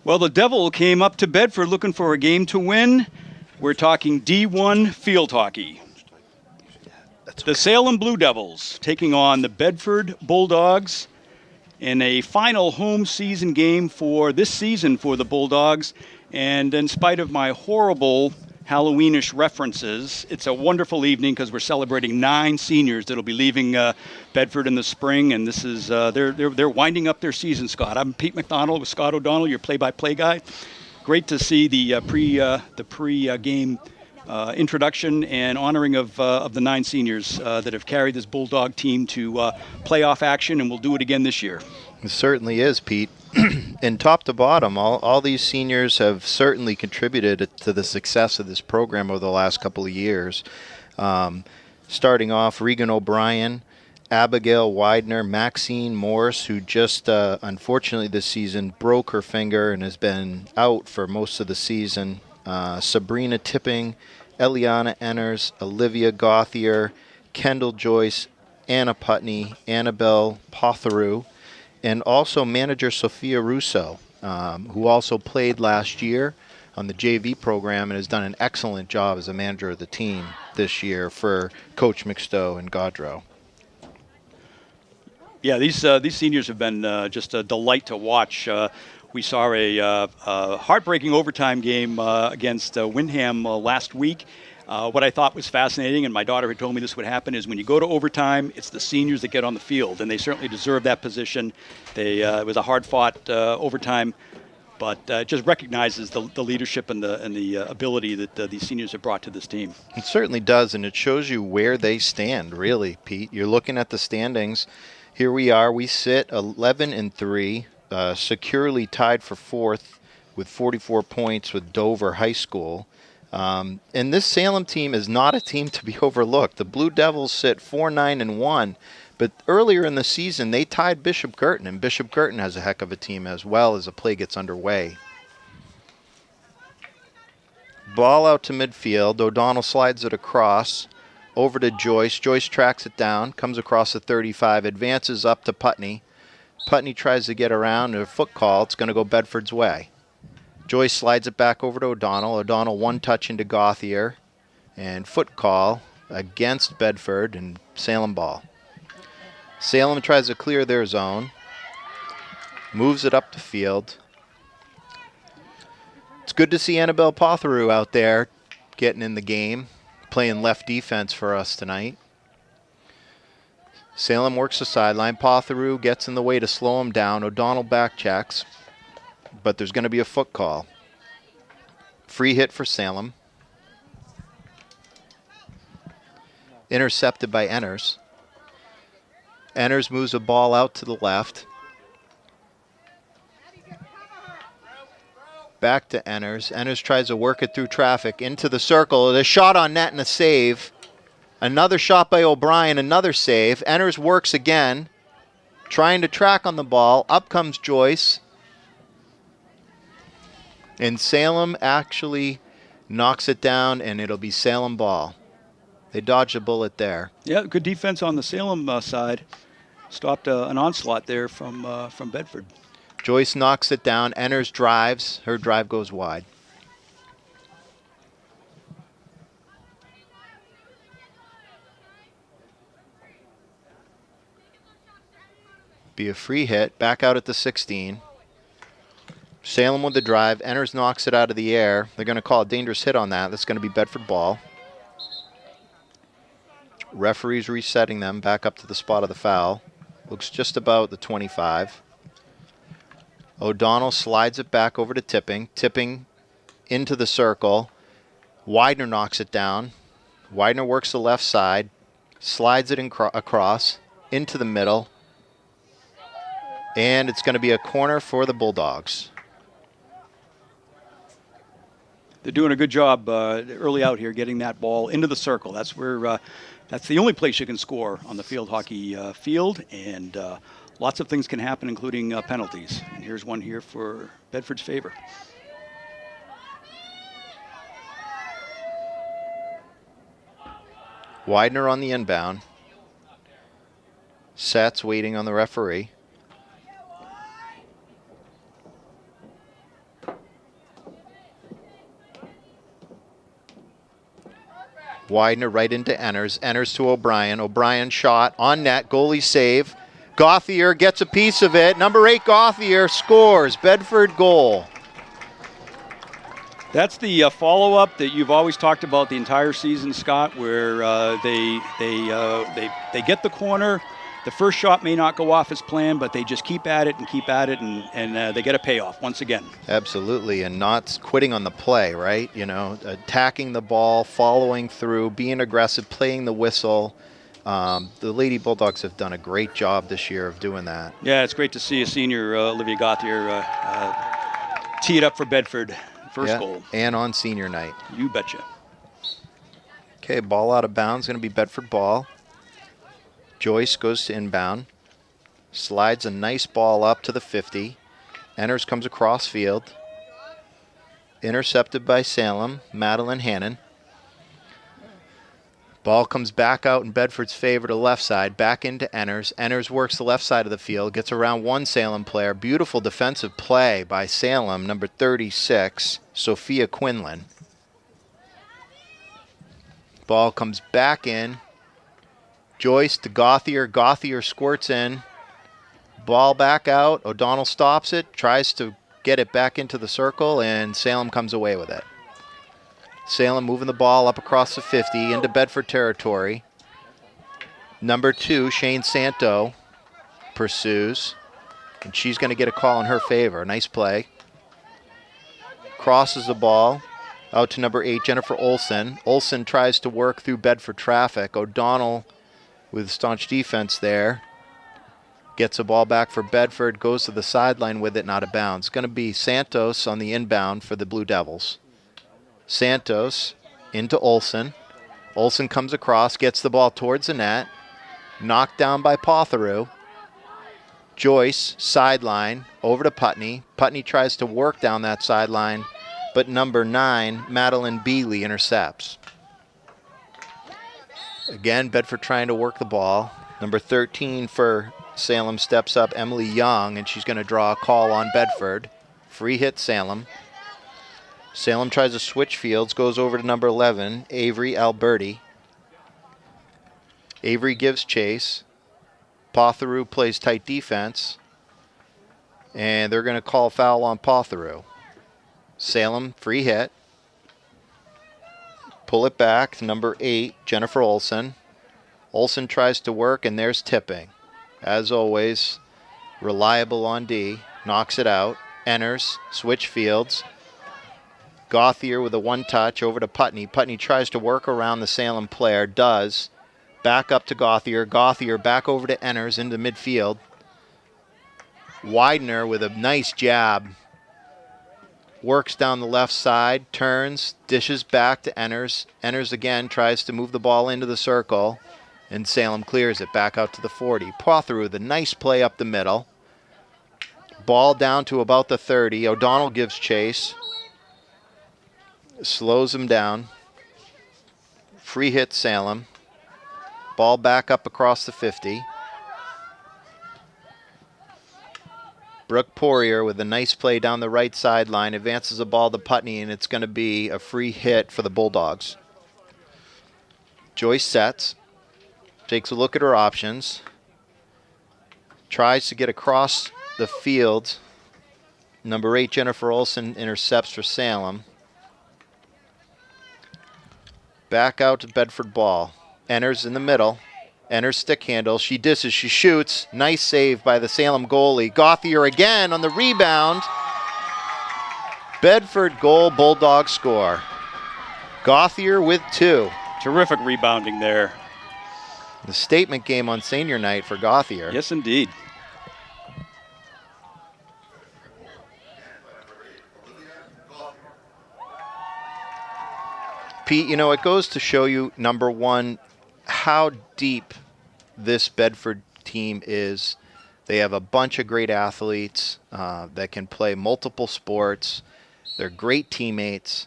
Well, the Devil came up to Bedford looking for a game to win. We're talking D1 field hockey. The Salem Blue Devils taking on the Bedford Bulldogs in a final home season game for this season for the Bulldogs. And in spite of my horrible Halloweenish references, it's a wonderful evening because we're celebrating 9 seniors that'll be leaving Bedford in the spring, and this is they're winding up their season. Scott, I'm Pete McDonald with Scott O'Donnell, your play-by-play guy. Great to see the pre-game introduction and honoring of the 9 seniors that have carried this Bulldog team to playoff action, and we'll do it again this year. It certainly is, Pete. And top to bottom, all these seniors have certainly contributed to the success of this program over the last couple of years. Starting off, Regan O'Brien, Abigail Widener, Maxine Morse, who just unfortunately this season broke her finger and has been out for most of the season. Sabrina Tipping, Eliana Enners, Olivia Gauthier, Kendall Joyce, Anna Putney, Annabelle Potheru, and also manager Sophia Russo, who also played last year on the JV program and has done an excellent job as a manager of the team this year for Coach McStowe and Gaudreau. Yeah, these seniors have been just a delight to watch. We saw a heartbreaking overtime game against Windham last week. What I thought was fascinating, and my daughter had told me this would happen, is when you go to overtime, it's the seniors that get on the field, and they certainly deserve that position. It was a hard-fought overtime, but it just recognizes the leadership and the ability that these seniors have brought to this team. It certainly does, and it shows you where they stand, really, Pete. You're looking at the standings. Here we are. We sit 11-3, securely tied for 4th with 44 points with Dover High School. And this Salem team is not a team to be overlooked. The Blue Devils sit 4-9-1, but earlier in the season they tied Bishop Girton, and Bishop Girton has a heck of a team as well as the play gets underway. Ball out to midfield. O'Donnell slides it across over to Joyce. Joyce tracks it down, comes across the 35, advances up to Putney. Putney tries to get around, a foot call. It's going to go Bedford's way. Joyce slides it back over to O'Donnell. O'Donnell one touch into Gauthier. And foot call against Bedford and Salem ball. Salem tries to clear their zone. Moves it up the field. It's good to see Annabelle Potheru out there getting in the game, playing left defense for us tonight. Salem works the sideline. Potheru gets in the way to slow him down. O'Donnell back checks. But there's going to be a foot call. Free hit for Salem. Intercepted by Enners. Enners moves a ball out to the left. Back to Enners. Enners tries to work it through traffic into the circle. A shot on net and a save. Another shot by O'Brien, another save. Enners works again, trying to track on the ball. Up comes Joyce. And Salem actually knocks it down, and it'll be Salem ball. They dodged a bullet there. Yeah, good defense on the Salem side. Stopped an onslaught there from Bedford. Joyce knocks it down. Enners drives. Her drive goes wide. Be a free hit. Back out at the 16. Salem with the drive. Enners knocks it out of the air. They're going to call a dangerous hit on that. That's going to be Bedford ball. Referee's resetting them back up to the spot of the foul. Looks just about the 25. O'Donnell slides it back over to Tipping. Tipping into the circle. Widener knocks it down. Widener works the left side. Slides it across into the middle. And it's going to be a corner for the Bulldogs. They're doing a good job early out here getting that ball into the circle. That's where that's the only place you can score on the field hockey field, and lots of things can happen, including penalties. And here's one here for Bedford's favor. Widener on the inbound. Sets waiting on the referee. Widener right into Enners. Enners to O'Brien. O'Brien shot on net. Goalie save. Gauthier gets a piece of it. Number 8, Gauthier scores. Bedford goal. That's the follow-up that you've always talked about the entire season, Scott, where they get the corner. The first shot may not go off as planned, but they just keep at it, and they get a payoff once again. Absolutely, and not quitting on the play, right? Attacking the ball, following through, being aggressive, playing the whistle. The Lady Bulldogs have done a great job this year of doing that. Yeah, it's great to see a senior, Olivia Gauthier, tee it up for Bedford. First goal. And on senior night. You betcha. Okay, ball out of bounds. Going to be Bedford ball. Joyce goes to inbound. Slides a nice ball up to the 50. Enners comes across field. Intercepted by Salem. Madeline Hannon. Ball comes back out in Bedford's favor to left side. Back into Enners. Enners works the left side of the field. Gets around one Salem player. Beautiful defensive play by Salem, number 36, Sophia Quinlan. Ball comes back in. Joyce to Gauthier. Gauthier squirts in. Ball back out. O'Donnell stops it. Tries to get it back into the circle, and Salem comes away with it. Salem moving the ball up across the 50 into Bedford territory. Number 2, Shane Santo, pursues. And she's going to get a call in her favor. Nice play. Crosses the ball out to number 8, Jennifer Olson. Olson tries to work through Bedford traffic. O'Donnell with staunch defense there. Gets the ball back for Bedford. Goes to the sideline with it, not out of bounds. It's going to be Santos on the inbound for the Blue Devils. Santos into Olson. Olson comes across, gets the ball towards the net. Knocked down by Potheroux. Joyce, sideline, over to Putney. Putney tries to work down that sideline, but number 9, Madeline Beeley, intercepts. Again, Bedford trying to work the ball. Number 13 for Salem steps up, Emily Young, and she's going to draw a call on Bedford. Free hit Salem. Salem tries to switch fields, goes over to number 11, Avery Alberti. Avery gives chase. Potheroux plays tight defense. And they're going to call foul on Potheroux. Salem, free hit. Pull it back to number 8, Jennifer Olson. Olson tries to work, and there's tipping. As always, reliable on D. Knocks it out. Enters, switch fields. Gauthier with a one-touch over to Putney. Putney tries to work around the Salem player. Does. Back up to Gauthier. Gauthier back over to Enners into midfield. Widener with a nice jab. Works down the left side. Turns. Dishes back to Enners. Enners again tries to move the ball into the circle. And Salem clears it back out to the 40. Potheroux with a nice play up the middle. Ball down to about the 30. O'Donnell gives chase. Slows him down. Free hit Salem. Ball back up across the 50. Brooke Poirier with a nice play down the right sideline. Advances the ball to Putney, and it's going to be a free hit for the Bulldogs. Joyce sets. Takes a look at her options. Tries to get across the field. Number 8, Jennifer Olson, intercepts for Salem. Back out to Bedford ball. Enters in the middle. Enters stick handle. She disses. She shoots. Nice save by the Salem goalie. Gauthier again on the rebound. Bedford goal. Bulldog score. Gauthier with 2. Terrific rebounding there. The statement game on senior night for Gauthier. Yes, indeed. Pete, it goes to show you, number 1, how deep this Bedford team is. They have a bunch of great athletes that can play multiple sports. They're great teammates.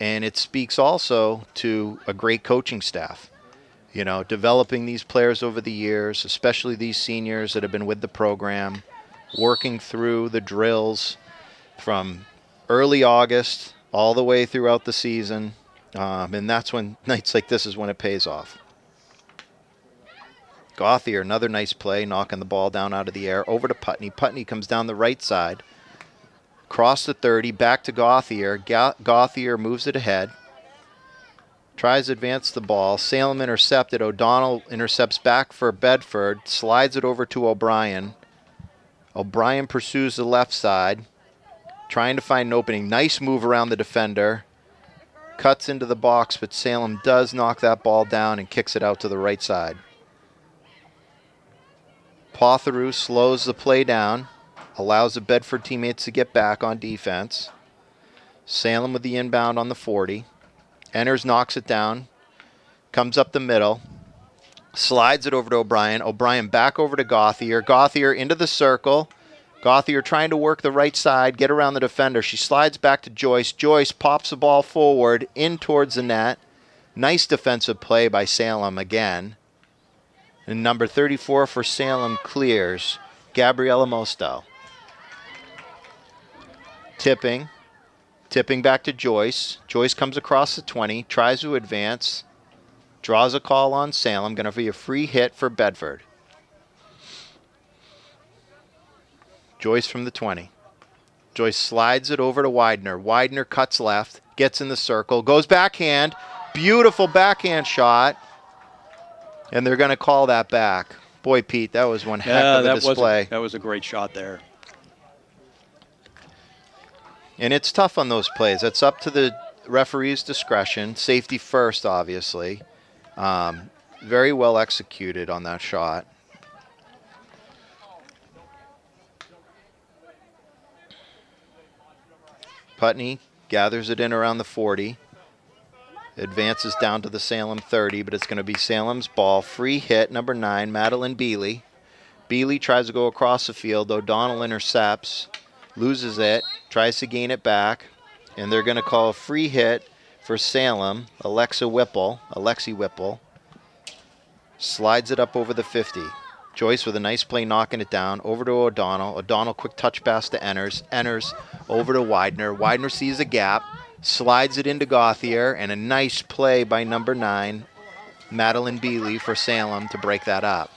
And it speaks also to a great coaching staff. Developing these players over the years, especially these seniors that have been with the program, working through the drills from early August all the way throughout the season. And that's when nights like this is when it pays off. Gauthier, another nice play, knocking the ball down out of the air. Over to Putney. Putney comes down the right side. Cross the 30, back to Gauthier. Gauthier moves it ahead. Tries to advance the ball. Salem intercepted. O'Donnell intercepts back for Bedford. Slides it over to O'Brien. O'Brien pursues the left side. Trying to find an opening. Nice move around the defender. Cuts into the box, but Salem does knock that ball down and kicks it out to the right side. Potheroux slows the play down. Allows the Bedford teammates to get back on defense. Salem with the inbound on the 40. Enters, knocks it down. Comes up the middle. Slides it over to O'Brien. O'Brien back over to Gauthier. Gauthier into the circle. Gauthier trying to work the right side, get around the defender. She slides back to Joyce. Joyce pops the ball forward, in towards the net. Nice defensive play by Salem again. And number 34 for Salem clears. Gabriella Mostow. Tipping back to Joyce. Joyce comes across the 20, tries to advance, draws a call on Salem. Going to be a free hit for Bedford. Joyce from the 20. Joyce slides it over to Widener. Widener cuts left, gets in the circle, goes backhand. Beautiful backhand shot. And they're going to call that back. Boy, Pete, that was one heck of a display. That was a great shot there. And it's tough on those plays. It's up to the referee's discretion. Safety first, obviously. Very well executed on that shot. Putney gathers it in around the 40. Advances down to the Salem 30, but it's going to be Salem's ball. Free hit, number 9, Madeline Beely. Beely tries to go across the field. O'Donnell intercepts. Loses it, tries to gain it back, and they're going to call a free hit for Salem. Alexi Whipple slides it up over the 50. Joyce with a nice play knocking it down, over to O'Donnell. O'Donnell quick touch pass to Enters over to Widener. Widener sees a gap, slides it into Gauthier, and a nice play by number 9, Madeline Beely for Salem to break that up.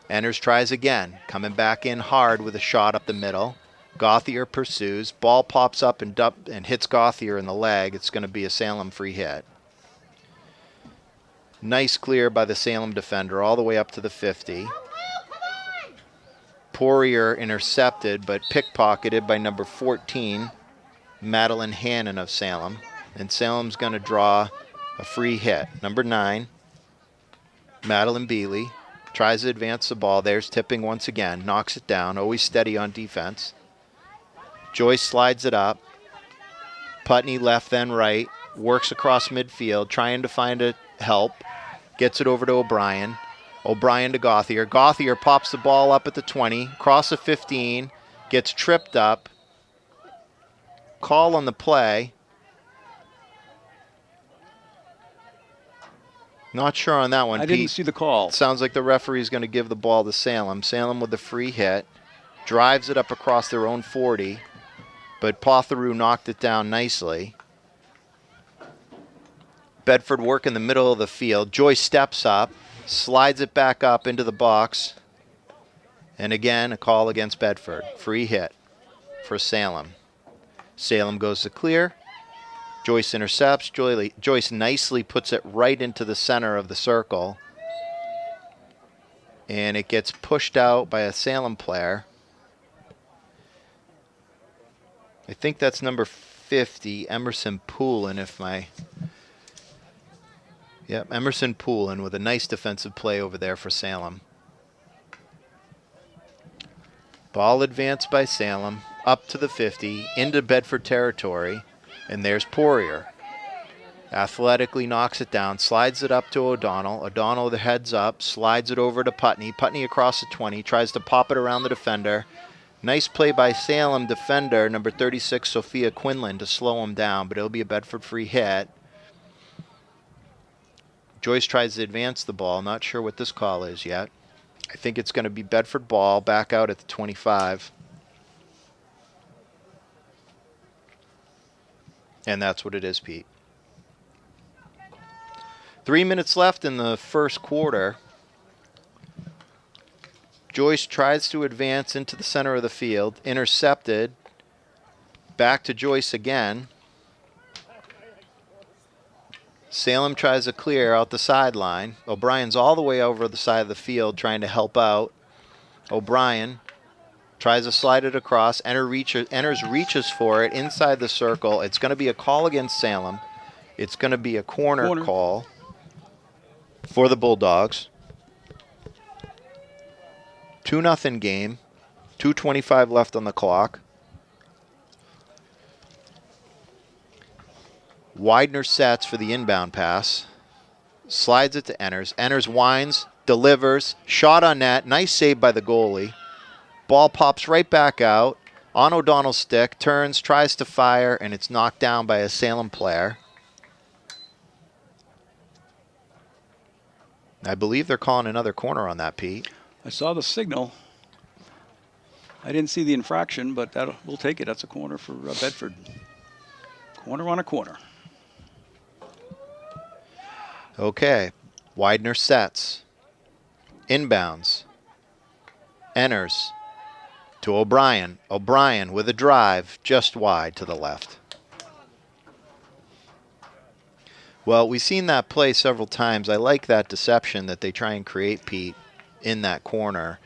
Enters tries again, coming back in hard with a shot up the middle. Gauthier pursues. Ball pops up and hits Gauthier in the leg. It's going to be a Salem free hit. Nice clear by the Salem defender all the way up to the 50. Poirier intercepted but pickpocketed by number 14, Madeline Hannon of Salem. And Salem's going to draw a free hit. Number 9, Madeline Beely tries to advance the ball. There's tipping once again. Knocks it down. Always steady on defense. Joyce slides it up. Putney left, then right. Works across midfield, trying to find a help. Gets it over to O'Brien. O'Brien to Gauthier. Gauthier pops the ball up at the 20. Across the 15. Gets tripped up. Call on the play. Not sure on that one, I Pete. didn't see the call. Sounds like the referee's going to give the ball to Salem. Salem with the free hit. Drives it up across their own 40. But Potheroux knocked it down nicely. Bedford work in the middle of the field. Joyce steps up, slides it back up into the box. And again, a call against Bedford. Free hit for Salem. Salem goes to clear. Joyce intercepts. Joyce nicely puts it right into the center of the circle. And it gets pushed out by a Salem player. I think that's number 50, Emerson Poulin, Emerson Poulin with a nice defensive play over there for Salem. Ball advanced by Salem, up to the 50, into Bedford territory, and there's Poirier. Athletically knocks it down, slides it up to O'Donnell. O'Donnell with the heads up, slides it over to Putney. Putney across the 20, tries to pop it around the defender. Nice play by Salem defender, number 36, Sophia Quinlan, to slow him down, but it'll be a Bedford free hit. Joyce tries to advance the ball. Not sure what this call is yet. I think it's going to be Bedford ball back out at the 25. And that's what it is, Pete. 3 minutes left in the first quarter. Joyce tries to advance into the center of the field. Intercepted. Back to Joyce again. Salem tries to clear out the sideline. O'Brien's all the way over the side of the field trying to help out. O'Brien tries to slide it across. Enters, reaches for it inside the circle. It's going to be a call against Salem. It's going to be a corner call for the Bulldogs. 2-0 game. 2:25 left on the clock. Widener sets for the inbound pass. Slides it to Enters. Enters winds, delivers. Shot on net. Nice save by the goalie. Ball pops right back out. On O'Donnell's stick. Turns, tries to fire, and it's knocked down by a Salem player. I believe they're calling another corner on that, Pete. I saw the signal. I didn't see the infraction, but we'll take it. That's a corner for Bedford. Corner on a corner. Okay. Widener sets. Inbounds. Enters to O'Brien. O'Brien with a drive just wide to the left. Well, we've seen that play several times. I like that deception that they try and create, Pete, in that corner,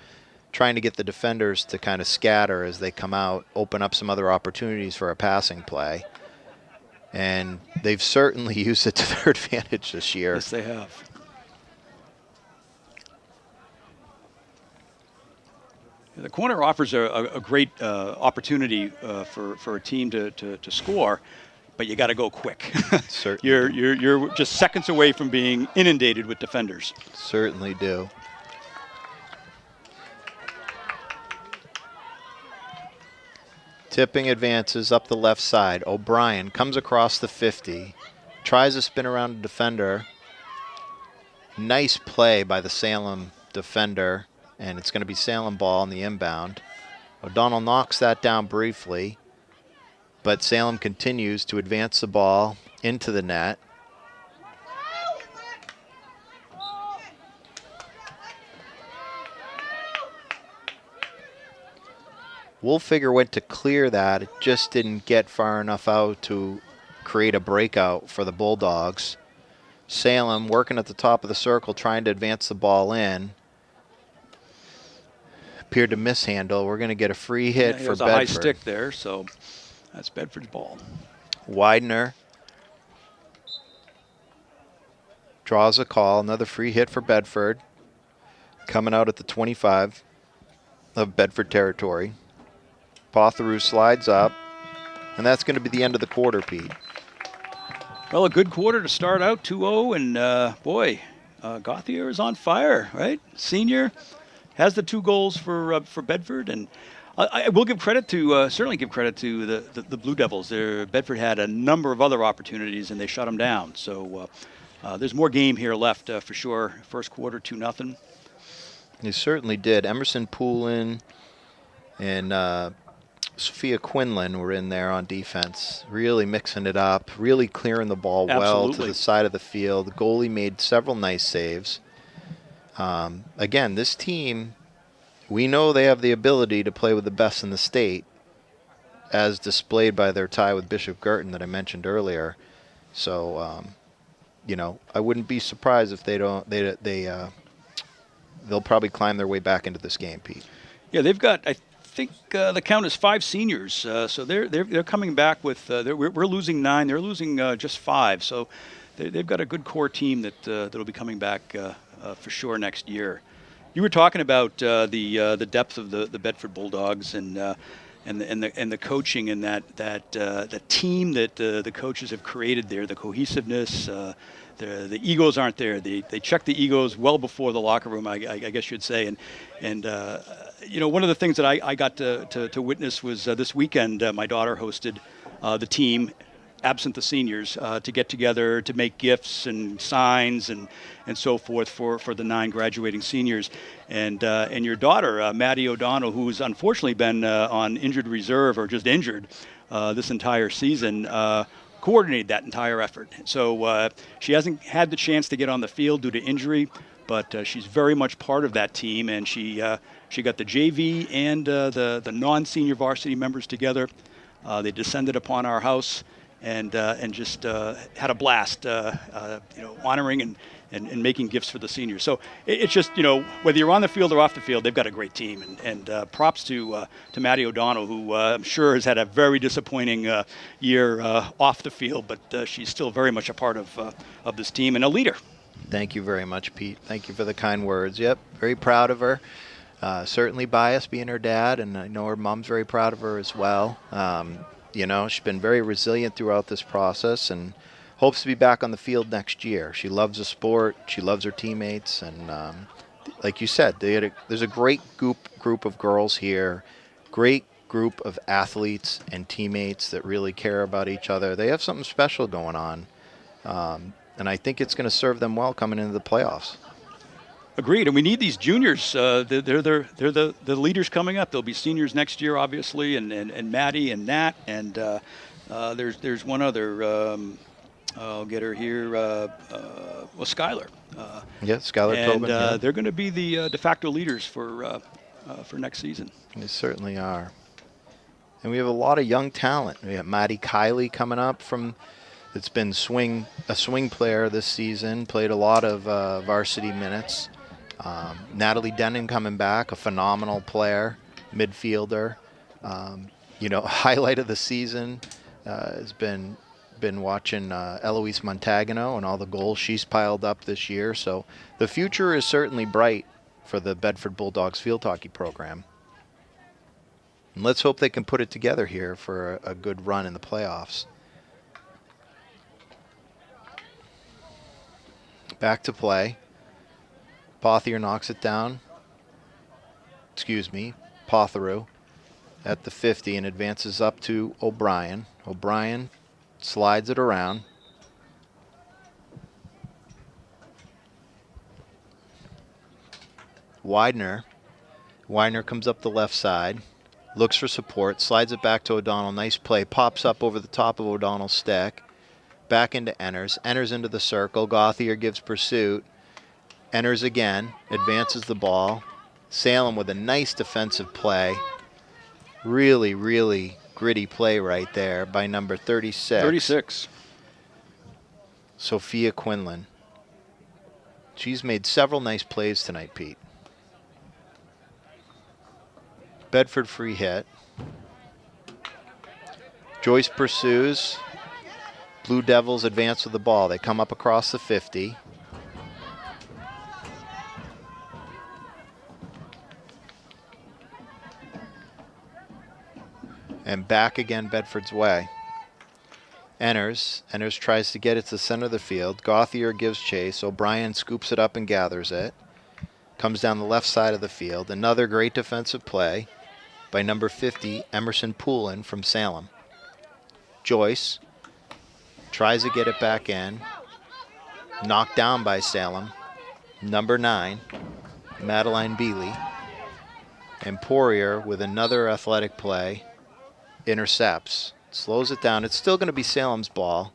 trying to get the defenders to kind of scatter as they come out, open up some other opportunities for a passing play. And they've certainly used it to their advantage this year. Yes, they have. The corner offers a great opportunity for a team to score, but you got to go quick. Certainly. You're just seconds away from being inundated with defenders. Certainly do. Tipping advances up the left side. O'Brien comes across the 50, tries to spin around a defender. Nice play by the Salem defender, and it's going to be Salem ball on the inbound. O'Donnell knocks that down briefly, but Salem continues to advance the ball into the net. Wolfiger went to clear that. It just didn't get far enough out to create a breakout for the Bulldogs. Salem working at the top of the circle, trying to advance the ball in. Appeared to mishandle. We're going to get a free hit for Bedford. There's a high stick there, so that's Bedford's ball. Widener draws a call. Another free hit for Bedford. Coming out at the 25 of Bedford territory. Potheroux slides up, and that's going to be the end of the quarter, Pete. Well, a good quarter to start out, 2-0, and Gauthier is on fire, right? Senior has the 2 goals for Bedford, and I will give credit to certainly give credit to the Blue Devils. Bedford had a number of other opportunities, and they shut them down. So there's more game here left for sure. First quarter, 2-0. They certainly did. Emerson Poulin and Sophia Quinlan were in there on defense, really mixing it up, really clearing the ball well to the side of the field. The goalie made several nice saves. Again, this team, we know they have the ability to play with the best in the state, as displayed by their tie with Bishop Girton that I mentioned earlier. So, I wouldn't be surprised if they'll probably climb their way back into this game, Pete. Yeah, they've got, I think the count is 5 seniors, so they're coming back with. We're losing 9, they're losing just 5, so they've got a good core team that'll be coming back for sure next year. You were talking about the depth of the Bedford Bulldogs and the coaching and that team that the coaches have created there, the cohesiveness. The egos aren't there. They check the egos well before the locker room, I guess you'd say. And one of the things that I got to witness was this weekend. My daughter hosted the team, absent the seniors, to get together to make gifts and signs and so forth for the 9 graduating seniors. And your daughter, Maddie O'Donnell, who's unfortunately been on injured reserve or just injured this entire season, coordinated that entire effort. So she hasn't had the chance to get on the field due to injury, but she's very much part of that team, and she got the JV and the non-senior varsity members together. They descended upon our house and just had a blast, honoring and making gifts for the seniors. So it's just, whether you're on the field or off the field, they've got a great team. And props to Maddie O'Donnell, who I'm sure has had a very disappointing year off the field, but she's still very much a part of this team and a leader. Thank you very much, Pete. Thank you for the kind words. Yep, very proud of her. Certainly biased being her dad, and I know her mom's very proud of her as well. She's been very resilient throughout this process and hopes to be back on the field next year. She loves the sport. She loves her teammates. And like you said, there's a great group of girls here, great group of athletes and teammates that really care about each other. They have something special going on. And I think it's going to serve them well coming into the playoffs. Agreed, and we need these juniors. They're the leaders coming up. They'll be seniors next year, obviously, and Maddie and Nat, and there's one other. I'll get her here. Skylar. Skylar Tobin. And they're going to be the de facto leaders for next season. They certainly are. And we have a lot of young talent. We have Maddie Kiley coming up that's been a swing player this season, played a lot of varsity minutes. Natalie Denon coming back, a phenomenal player, midfielder. Highlight of the season has been watching Eloise Montagano and all the goals she's piled up this year. So the future is certainly bright for the Bedford Bulldogs field hockey program. And let's hope they can put it together here for a good run in the playoffs. Back to play. Pothier knocks it down. Potherow at the 50 and advances up to O'Brien. O'Brien slides it around. Widener comes up the left side, looks for support, slides it back to O'Donnell. Nice play. Pops up over the top of O'Donnell's stick. Back into Enners. Enners into the circle. Gauthier gives pursuit. Enners again. Advances the ball. Salem with a nice defensive play. Really, really gritty play right there by number 36. Sophia Quinlan. She's made several nice plays tonight, Pete. Bedford free hit. Joyce pursues. Blue Devils advance with the ball. They come up across the 50. And back again Bedford's way. Enners tries to get it to the center of the field. Gauthier gives chase. O'Brien scoops it up and gathers it. Comes down the left side of the field. Another great defensive play by number 50, Emerson Poulin from Salem. Joyce tries to get it back in. Knocked down by Salem. Number 9, Madeline Beely. And Poirier with another athletic play. Intercepts. Slows it down. It's still going to be Salem's ball.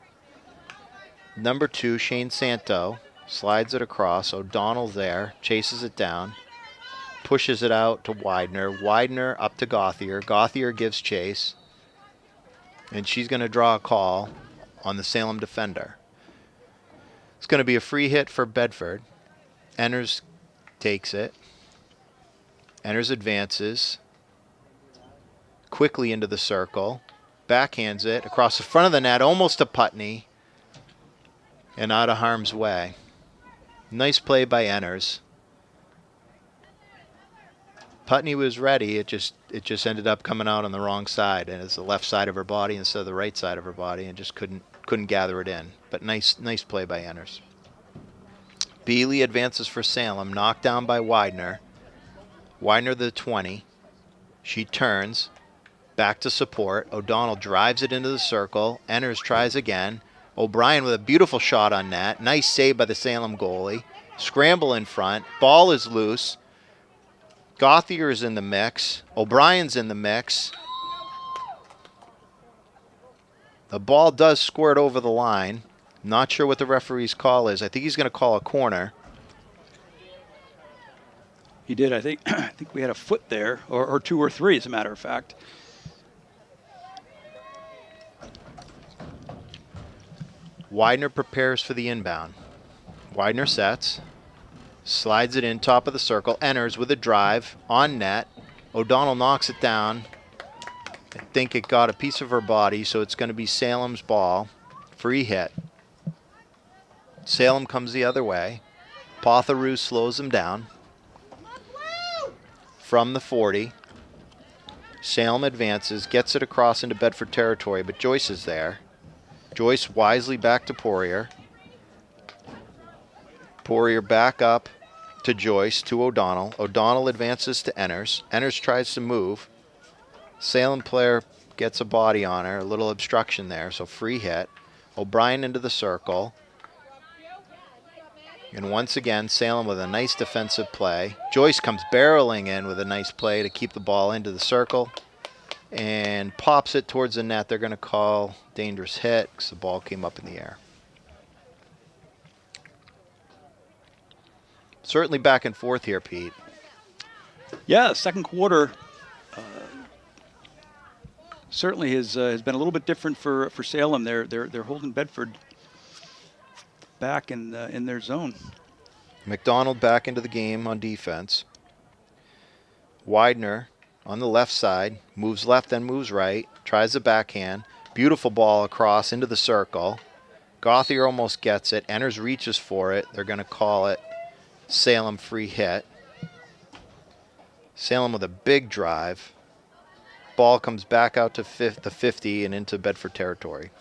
Number 2, Shane Santo. Slides it across. O'Donnell there. Chases it down. Pushes it out to Widener. Widener up to Gauthier. Gauthier gives chase. And she's going to draw a call on the Salem defender. It's going to be a free hit for Bedford. Enners takes it. Enners advances quickly into the circle. Backhands it across the front of the net, almost to Putney. And out of harm's way. Nice play by Enners. Putney was ready. It just ended up coming out on the wrong side, and it's the left side of her body instead of the right side of her body, and just couldn't gather it in. But nice play by Enners. Beely advances for Salem, knocked down by Widener. Widener the 20. She turns back to support. O'Donnell drives it into the circle. Enners tries again. O'Brien with a beautiful shot on net. Nice save by the Salem goalie. Scramble in front. Ball is loose. Gauthier is in the mix. O'Brien's in the mix. The ball does squirt over the line. Not sure what the referee's call is. I think he's going to call a corner. He did, I think. I think we had a foot there, or 2 or 3, as a matter of fact. Widener prepares for the inbound. Widener sets, slides it in, top of the circle, enters with a drive, on net. O'Donnell knocks it down. I think it got a piece of her body, so it's going to be Salem's ball. Free hit. Salem comes the other way. Potharoo slows him down. From the 40. Salem advances, gets it across into Bedford territory, but Joyce is there. Joyce wisely back to Poirier. Poirier back up to Joyce, to O'Donnell. O'Donnell advances to Enners. Enners tries to move. Salem player gets a body on her, a little obstruction there, so free hit. O'Brien into the circle. And once again, Salem with a nice defensive play. Joyce comes barreling in with a nice play to keep the ball into the circle and pops it towards the net. They're going to call dangerous hit because the ball came up in the air. Certainly back and forth here, Pete. Yeah, second quarter certainly has been a little bit different for Salem. They're holding Bedford back in their zone. McDonald back into the game on defense. Widener on the left side, moves left then moves right, tries the backhand. Beautiful ball across into the circle. Gauthier almost gets it. Enners reaches for it. They're going to call it Salem free hit. Salem with a big drive. Ball comes back out to the 50 and into Bedford territory.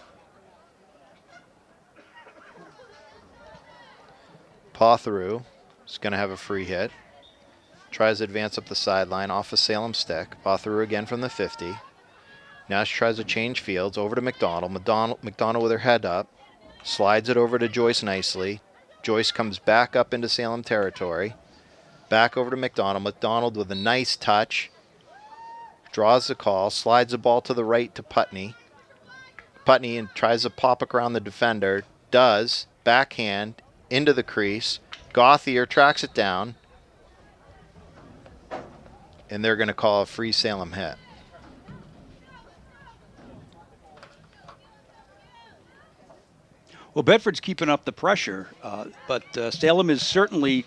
Potharoo is going to have a free hit. Tries to advance up the sideline off a Salem stick. Potharoo again from the 50. Now she tries to change fields over to McDonald. McDonald with her head up. Slides it over to Joyce nicely. Joyce comes back up into Salem territory. Back over to McDonald. McDonald with a nice touch. Draws the call. Slides the ball to the right to Putney. Putney and tries to pop it around the defender. Does. Backhand into the crease. Gauthier tracks it down. And they're going to call a free Salem hit. Well, Bedford's keeping up the pressure, but Salem is certainly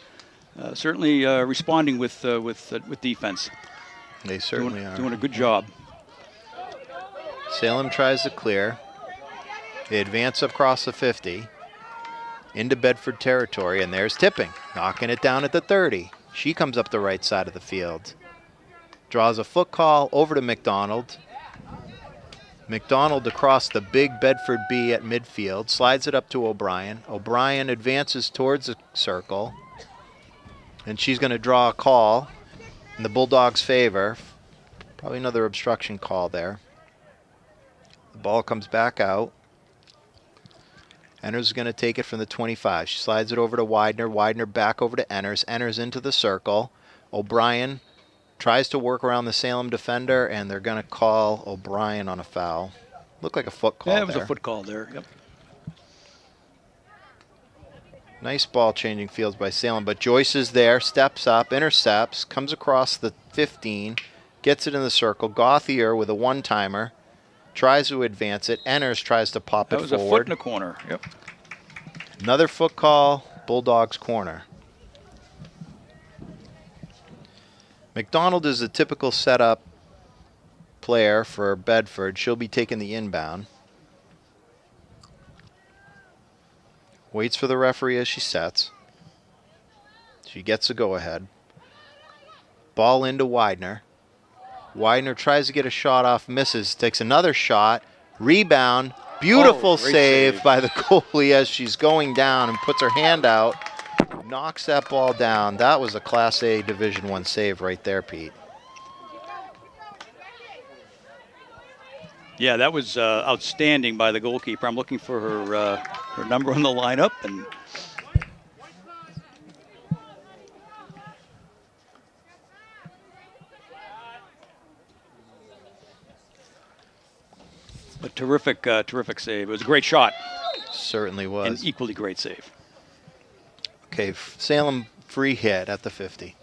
responding with defense. They certainly are. Doing a good job. Salem tries to clear. They advance across the 50 into Bedford territory, and there's Tipping, knocking it down at the 30. She comes up the right side of the field. Draws a foot call over to McDonald. McDonald across the big Bedford B at midfield, slides it up to O'Brien. O'Brien advances towards the circle, and she's going to draw a call in the Bulldogs' favor. Probably another obstruction call there. The ball comes back out. Enners is going to take it from the 25. She slides it over to Widener. Widener back over to Enners. Enners into the circle. O'Brien tries to work around the Salem defender, and they're going to call O'Brien on a foul. Looked like a foot call there. Yeah, it was a foot call there, yep. Nice ball changing fields by Salem, but Joyce is there, steps up, intercepts, comes across the 15, gets it in the circle. Gauthier with a one-timer, tries to advance it. Enners tries to pop it forward. That was a foot in the corner, yep. Another foot call, Bulldogs corner. McDonald is a typical setup player for Bedford. She'll be taking the inbound. Waits for the referee as she sets. She gets a go-ahead. Ball into Widener. Widener tries to get a shot off, misses, takes another shot. Rebound. Beautiful save by the goalie as she's going down and puts her hand out. Knocks that ball down. That was a Class A Division I save right there, Pete. Yeah, that was outstanding by the goalkeeper. I'm looking for her number on the lineup, and A terrific, terrific save. It was a great shot. Certainly was. An equally great save. Okay, Salem free hit at the 50.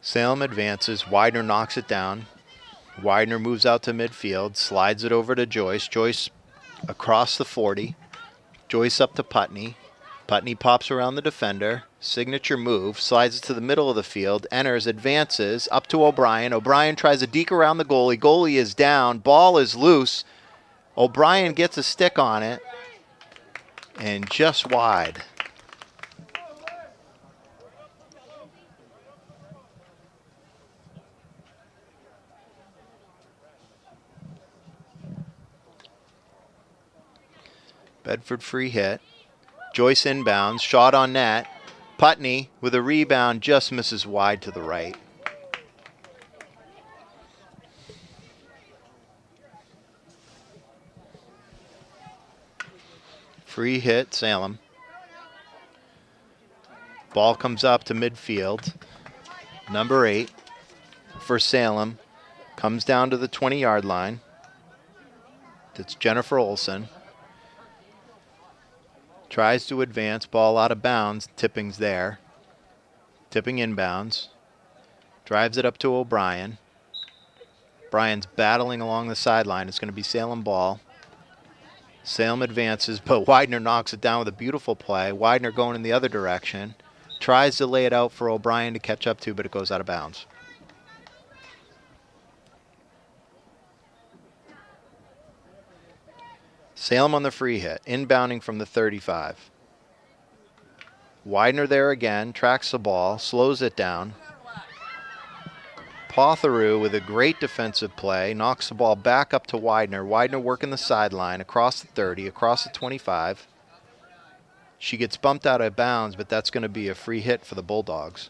Salem advances. Widener knocks it down. Widener moves out to midfield, slides it over to Joyce. Joyce across the 40. Joyce up to Putney. Putney pops around the defender. Signature move. Slides it to the middle of the field. Enters, advances, up to O'Brien. O'Brien tries to deke around the goalie. Goalie is down. Ball is loose. O'Brien gets a stick on it. And just wide. Bedford free hit. Joyce inbounds. Shot on net. Putney with a rebound just misses wide to the right. Free hit, Salem. Ball comes up to midfield. Number 8 for Salem. Comes down to the 20-yard line. That's Jennifer Olson. Tries to advance, ball out of bounds. Tipping's there. Tipping inbounds. Drives it up to O'Brien. Bryan's battling along the sideline. It's going to be Salem ball. Salem advances, but Widener knocks it down with a beautiful play. Widener going in the other direction. Tries to lay it out for O'Brien to catch up to, but it goes out of bounds. Salem on the free hit, inbounding from the 35. Widener there again, tracks the ball, slows it down. Potheru with a great defensive play, knocks the ball back up to Widener. Widener working the sideline, across the 30, across the 25. She gets bumped out of bounds, but that's going to be a free hit for the Bulldogs.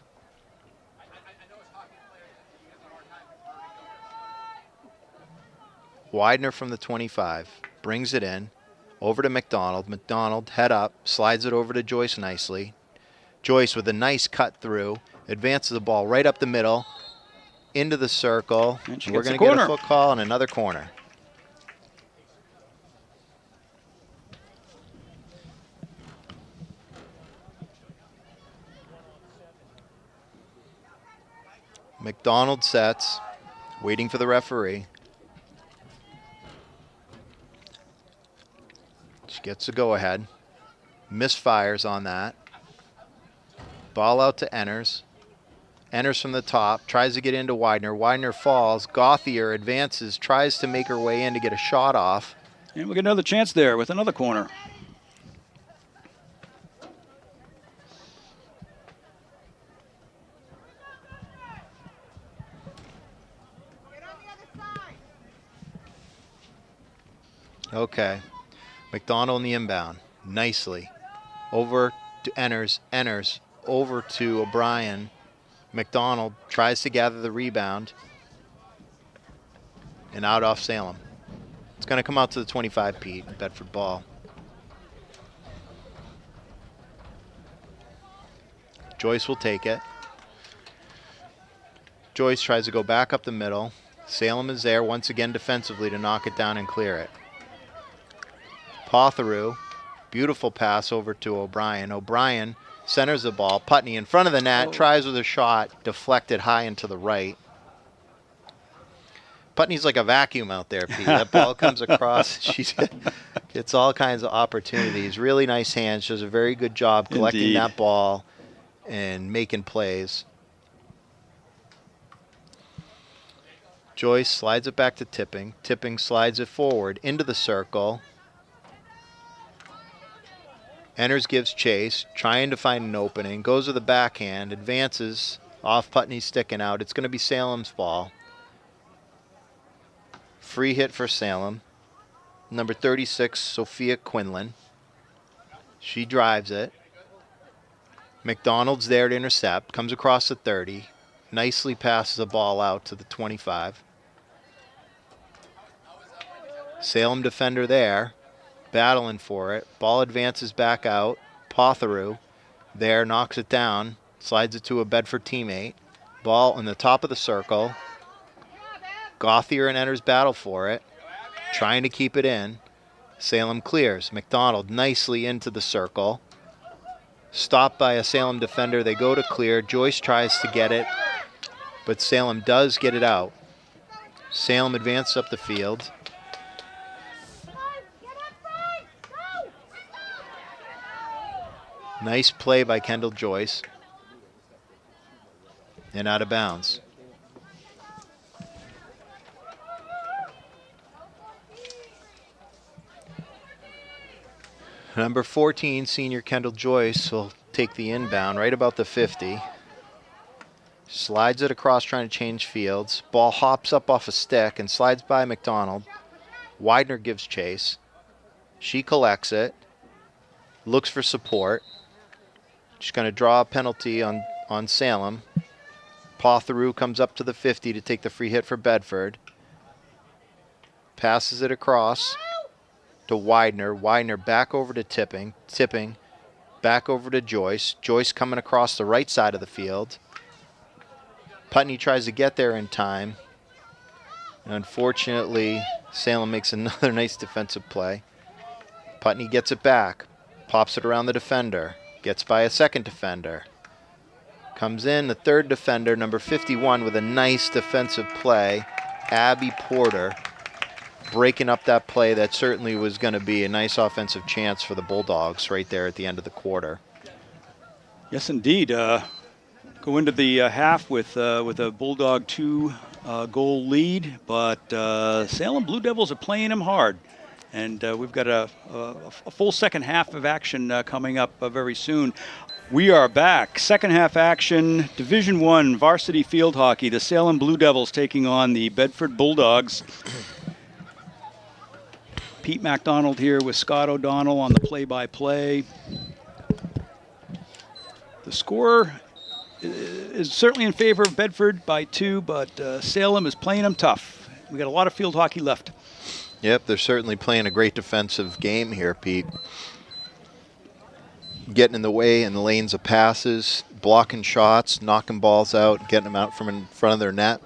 Widener from the 25. Brings it in, over to McDonald. McDonald, head up, slides it over to Joyce nicely. Joyce with a nice cut through, advances the ball right up the middle, into the circle. We're going to get a foot call and another corner. McDonald sets, waiting for the referee. She gets a go-ahead. Misfires on that. Ball out to Enners. Enners from the top. Tries to get into Widener. Widener falls. Gauthier advances. Tries to make her way in to get a shot off. And we get another chance there with another corner. Okay. McDonald in the inbound. Nicely. Over to Enners. Enners over to O'Brien. McDonald tries to gather the rebound. And out off Salem. It's going to come out to the 25, Pete. Bedford ball. Joyce will take it. Joyce tries to go back up the middle. Salem is there once again defensively to knock it down and clear it. Potheru, beautiful pass over to O'Brien. O'Brien centers the ball. Putney in front of the net, tries with a shot, deflected high and to the right. Putney's like a vacuum out there, Pete. That ball comes across. She gets all kinds of opportunities. Really nice hands. She does a very good job collecting that ball and making plays. Joyce slides it back to Tipping. Tipping slides it forward into the circle. Enners gives chase, trying to find an opening. Goes to the backhand, advances off Putney sticking out. It's going to be Salem's ball. Free hit for Salem. Number 36, Sophia Quinlan. She drives it. McDonald's there to intercept. Comes across the 30. Nicely passes the ball out to the 25. Salem defender there. Battling for it. Ball advances back out. Potheru there, knocks it down. Slides it to a Bedford teammate. Ball in the top of the circle. Gauthier and Enners battle for it. trying to keep it in. Salem clears. McDonald nicely into the circle. Stopped by a Salem defender. They go to clear. Joyce tries to get it, but Salem does get it out. Salem advances up the field. Nice play by Kendall Joyce. And out of bounds. Number 14, senior Kendall Joyce, will take the inbound right about the 50. Slides it across trying to change fields. Ball hops up off a stick and slides by McDonald. Widener gives chase. She collects it. Looks for support. She's going to draw a penalty on Salem. Potharu comes up to the 50 to take the free hit for Bedford. Passes it across to Widener. Widener back over to Tipping. Tipping back over to Joyce. Joyce coming across the right side of the field. Putney tries to get there in time. And unfortunately, Salem makes another nice defensive play. Putney gets it back. Pops it around the defender. Gets by a second defender. Comes in the third defender, number 51, with a nice defensive play. Abby Porter breaking up that play that certainly was going to be a nice offensive chance for the Bulldogs right there at the end of the quarter. Yes, indeed. Go into the half with a Bulldog 2-goal lead, but Salem Blue Devils are playing them hard. And we've got a full second half of action coming up very soon. We are back. Second half action, Division I varsity field hockey. The Salem Blue Devils taking on the Bedford Bulldogs. Pete MacDonald here with Scott O'Donnell on the play-by-play. The score is certainly in favor of Bedford by 2, but Salem is playing them tough. We got a lot of field hockey left. Yep, they're certainly playing a great defensive game here, Pete. Getting in the way in the lanes of passes, blocking shots, knocking balls out, getting them out from in front of their net.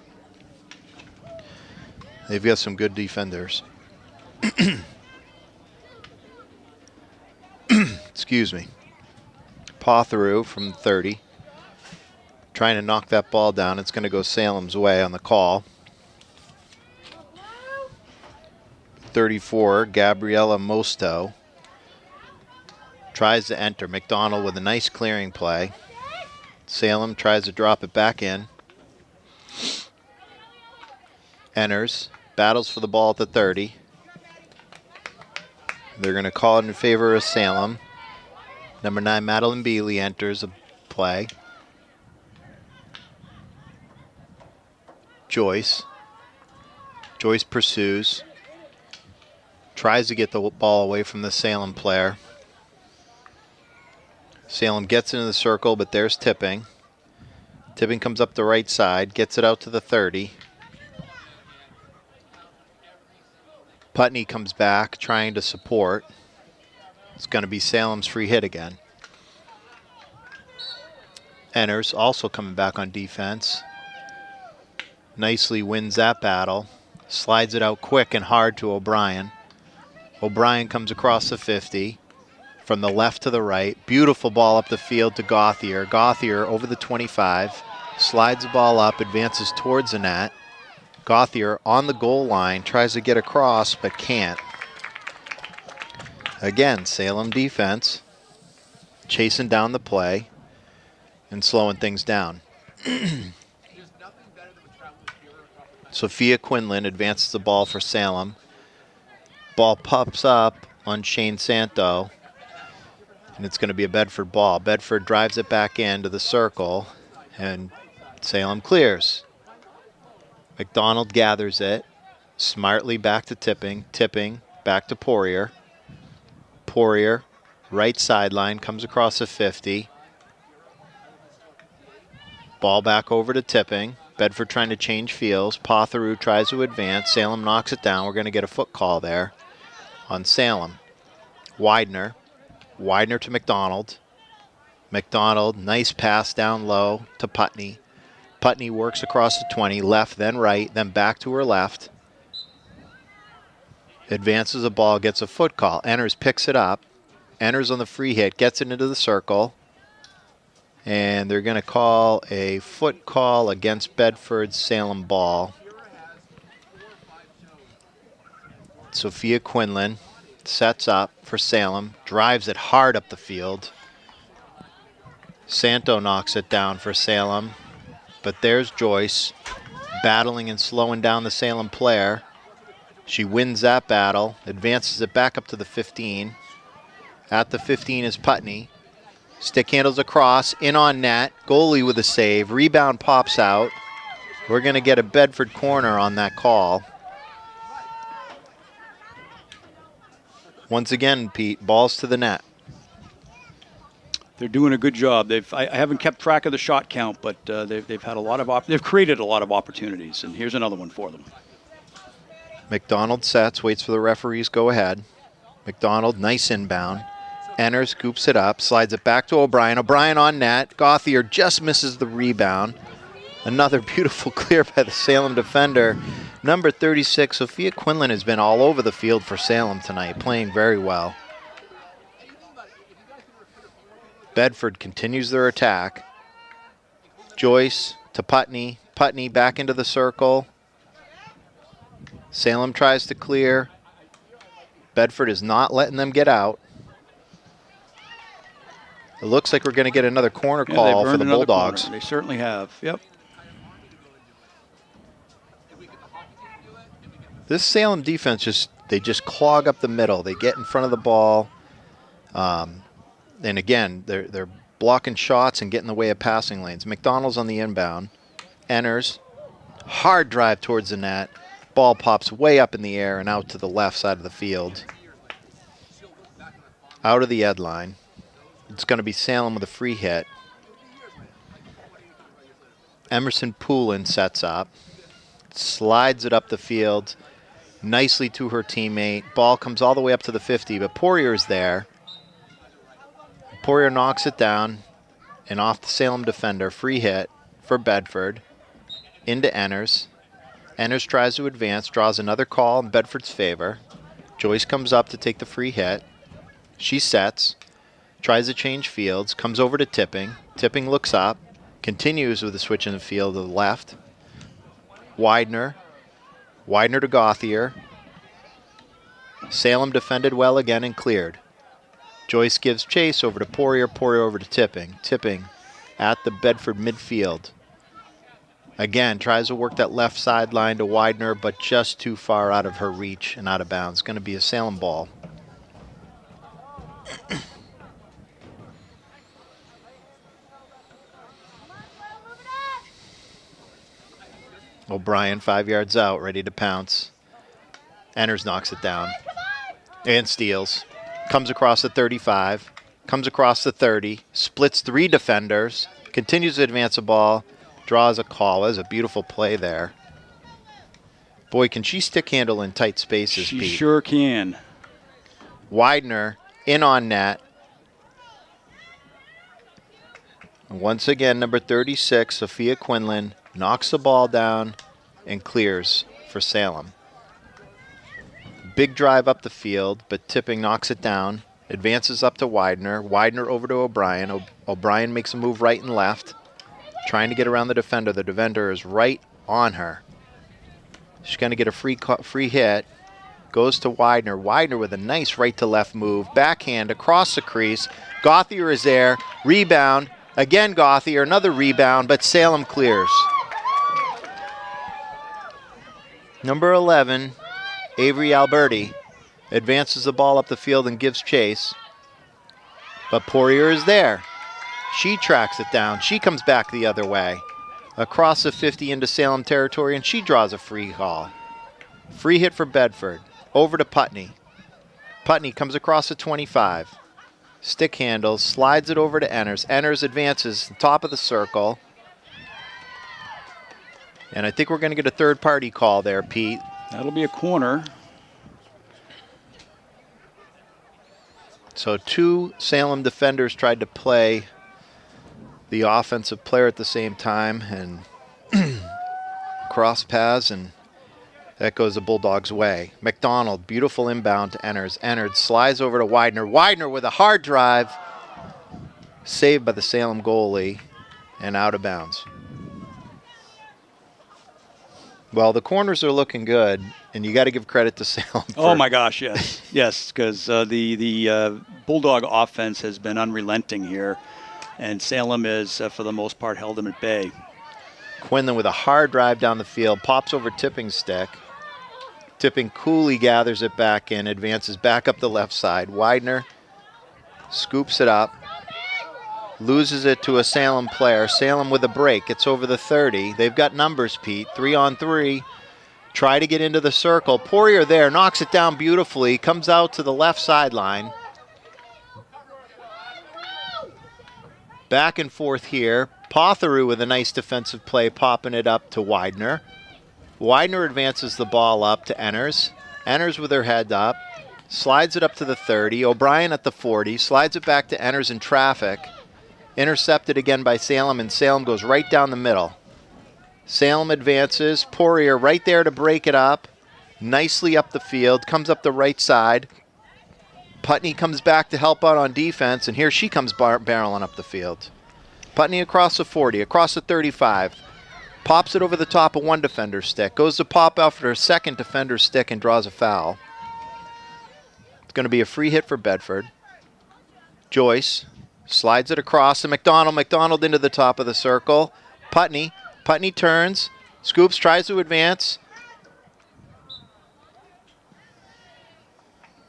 They've got some good defenders. Excuse me. Potharu from 30. Trying to knock that ball down. It's going to go Salem's way on the call. 34, Gabriella Mosto. Tries to enter. McDonald with a nice clearing play. Salem tries to drop it back in. Enters. Battles for the ball at the 30. They're going to call it in favor of Salem. Number 9, Madeline Bealey enters the play. Joyce. Joyce pursues. Tries to get the ball away from the Salem player. Salem gets into the circle, but there's Tipping. Tipping comes up the right side, gets it out to the 30. Putney comes back, trying to support. It's going to be Salem's free hit again. Enters, also coming back on defense. Nicely wins that battle. Slides it out quick and hard to O'Brien. O'Brien comes across the 50. From the left to the right. Beautiful ball up the field to Gauthier. Gauthier over the 25. Slides the ball up, advances towards the net. Gauthier on the goal line, tries to get across, but can't. Again, Salem defense, chasing down the play and slowing things down. Sophia Quinlan advances the ball for Salem. Ball pops up on Shane Santo, and it's going to be a Bedford ball. Bedford drives it back into the circle, and Salem clears. McDonald gathers it, smartly back to Tipping. Tipping back to Poirier. Poirier, right sideline, comes across the 50. Ball back over to Tipping. Bedford trying to change fields. Potharu tries to advance. Salem knocks it down. We're going to get a foot call there on Salem. Widener. Widener to McDonald. McDonald, nice pass down low to Putney. Putney works across the 20, left, then right, then back to her left. advances the ball, gets a foot call. Enters, picks it up. Enters on the free hit, gets it into the circle. And they're going to call a foot call against Bedford's Salem ball. Sophia Quinlan sets up for Salem, drives it hard up the field. Santo knocks it down for Salem, but there's Joyce battling and slowing down the Salem player. She wins that battle, advances it back up to the 15. At the 15 is Putney. Stick handles across, in on net, goalie with a save, rebound pops out. We're going to get a Bedford corner on that call. Once again, Pete, balls to the net. They're doing a good job. I haven't kept track of the shot count, but they've had a lot of they've created a lot of opportunities, and here's another one for them. McDonald sets, waits for the referee's go ahead. McDonald, nice inbound. Enters, scoops it up, slides it back to O'Brien. O'Brien on net. Gauthier just misses the rebound. Another beautiful clear by the Salem defender. Number 36, Sophia Quinlan, has been all over the field for Salem tonight, playing very well. Bedford continues their attack. Joyce to Putney. Putney back into the circle. Salem tries to clear. Bedford is not letting them get out. It looks like we're going to get another corner call for the Bulldogs. Corner. They certainly have. Yep. This Salem defense they just clog up the middle. They get in front of the ball. And again, they're blocking shots and getting in the way of passing lanes. McDonald's on the inbound. Enters. Hard drive towards the net. Ball pops way up in the air and out to the left side of the field. Out of the ed line. It's going to be Salem with a free hit. Emerson Poulin sets up. Slides it up the field nicely to her teammate. Ball comes all the way up to the 50, but Poirier's there. Poirier knocks it down and off the Salem defender. Free hit for Bedford. Into Enters. Enters tries to advance, draws another call in Bedford's favor. Joyce comes up to take the free hit. She sets. Tries to change fields, comes over to Tipping. Tipping looks up, continues with a switch in the field to the left. Widener. Widener to Gauthier. Salem defended well again and cleared. Joyce gives chase over to Poirier. Poirier over to Tipping. Tipping at the Bedford midfield. Again, tries to work that left sideline to Widener, but just too far out of her reach and out of bounds. Going to be a Salem ball. O'Brien 5 yards out, ready to pounce. Enters, knocks it down. And steals. Comes across the 35. Comes across the 30. Splits 3 defenders. Continues to advance the ball. Draws a call. There's a beautiful play there. Boy, can she stick handle in tight spaces, She Pete. sure can. Widener in on net. And once again, number 36, Sophia Quinlan, knocks the ball down and clears for Salem. Big drive up the field, but Tipping knocks it down. Advances up to Widener. Widener over to O'Brien. O'Brien makes a move right and left, trying to get around the defender. The defender is right on her. She's going to get a free hit. Goes to Widener. Widener with a nice right to left move. Backhand across the crease. Gauthier is there. Rebound. Again Gauthier. Another rebound, but Salem clears. Number 11, Avery Alberti, advances the ball up the field and gives chase. But Poirier is there. She tracks it down. She comes back the other way. Across the 50 into Salem territory, and she draws a free call. Free hit for Bedford. Over to Putney. Putney comes across the 25. Stick handles, slides it over to Enters. Enters advances, top of the circle. And I think we're going to get a third-party call there, Pete. That'll be a corner. So 2 Salem defenders tried to play the offensive player at the same time and cross paths, and That goes the Bulldogs' way. McDonald, beautiful inbound to Enners. Enners slides over to Widener. Widener with a hard drive. Saved by the Salem goalie and out of bounds. Well, the corners are looking good, and you got to give credit to Salem. Oh my gosh, yes, yes, because the Bulldog offense has been unrelenting here, and Salem is, for the most part, held them at bay. Quinlan with a hard drive down the field, pops over Tipping's stick. Tipping coolly gathers it back in, advances back up the left side. Widener scoops it up, loses it to a Salem player. Salem with a break. It's over the 30. They've got numbers, Pete. 3-on-3. Try to get into the circle. Poirier there, knocks it down beautifully, comes out to the left sideline. Back and forth here. Potheru with a nice defensive play, popping it up to Widener. Widener advances the ball up to Enners. Enners with her head up. Slides it up to the 30. O'Brien at the 40. Slides it back to Enners in traffic. Intercepted again by Salem, and Salem goes right down the middle. Salem advances. Poirier right there to break it up. Nicely up the field. Comes up the right side. Putney comes back to help out on defense, and here she comes barreling up the field. Putney across the 40, across the 35. Pops it over the top of one defender's stick. Goes to pop out for her second defender's stick and draws a foul. It's going to be a free hit for Bedford. Joyce slides it across to McDonald. McDonald into the top of the circle. Putney. Putney turns. Scoops, tries to advance.